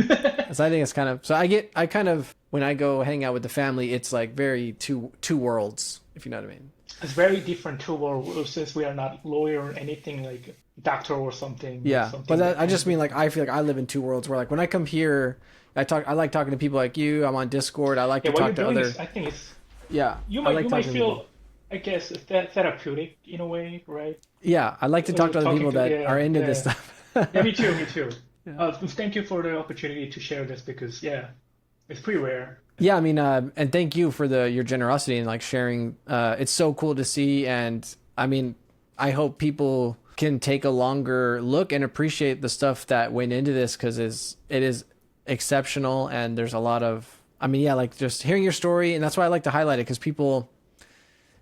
So I think it's kind of, so I kind of, when I go hang out with the family, it's like very two worlds, if you know what I mean. It's very different too, or since we are not lawyer or anything like doctor or something. Yeah, something but like I just mean like I feel like I live in two worlds where like when I come here, I like talking to people like you. I'm on Discord. I like to talk to other. I think it's Yeah, you I like might talking to feel, people. I guess, it's that therapeutic in a way, right? Yeah, I like to talk to other people that are into this stuff. Yeah, me too. Thank you for the opportunity to share this because it's pretty rare. Yeah, I mean, and thank you for your generosity and like sharing. It's so cool to see, and I mean, I hope people can take a longer look and appreciate the stuff that went into this because it is exceptional, and there's a lot of. I mean, yeah, like just hearing your story, and that's why I like to highlight it because people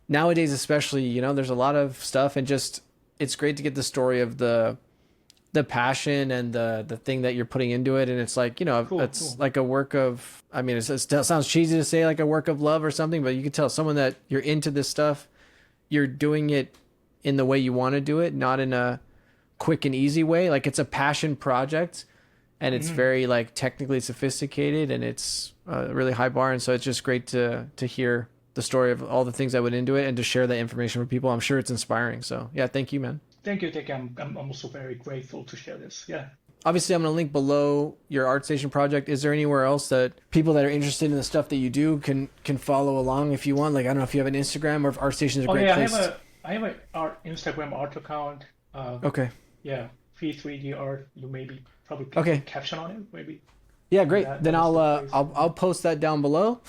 nowadays, especially, you know, there's a lot of stuff, and just it's great to get the story of the passion and the thing that you're putting into it. And it's like, you know, it's like a work of, I mean, it sounds cheesy to say like a work of love or something, but you can tell someone that you're into this stuff, you're doing it in the way you want to do it, not in a quick and easy way. Like it's a passion project, and it's very like technically sophisticated, and it's a really high bar. And so it's just great to hear the story of all the things that went into it and to share that information with people. I'm sure it's inspiring. So yeah, thank you, man. Thank you. I'm also very grateful to share this. Yeah. Obviously, I'm going to link below your ArtStation project. Is there anywhere else that people that are interested in the stuff that you do can follow along if you want? Like, I don't know if you have an Instagram or if ArtStation is a great place. I have an Instagram art account. Okay. Yeah, free3D art. You probably caption on it, maybe. Yeah, great. Then I'll post that down below.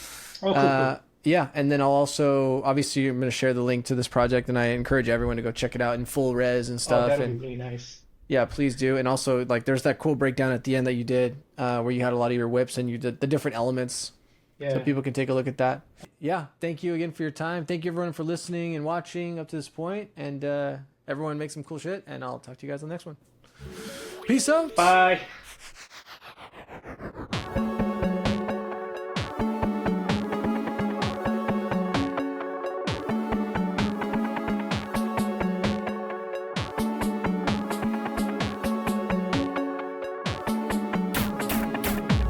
Oh, cool. Yeah, and then I'll also, obviously, I'm going to share the link to this project, and I encourage everyone to go check it out in full res and stuff. Oh, that would be really nice. Yeah, please do. And also, like, there's that cool breakdown at the end that you did, where you had a lot of your whips and you did the different elements, so people can take a look at that. Yeah, thank you again for your time. Thank you, everyone, for listening and watching up to this point. And everyone make some cool shit, and I'll talk to you guys on the next one. Peace out. Bye.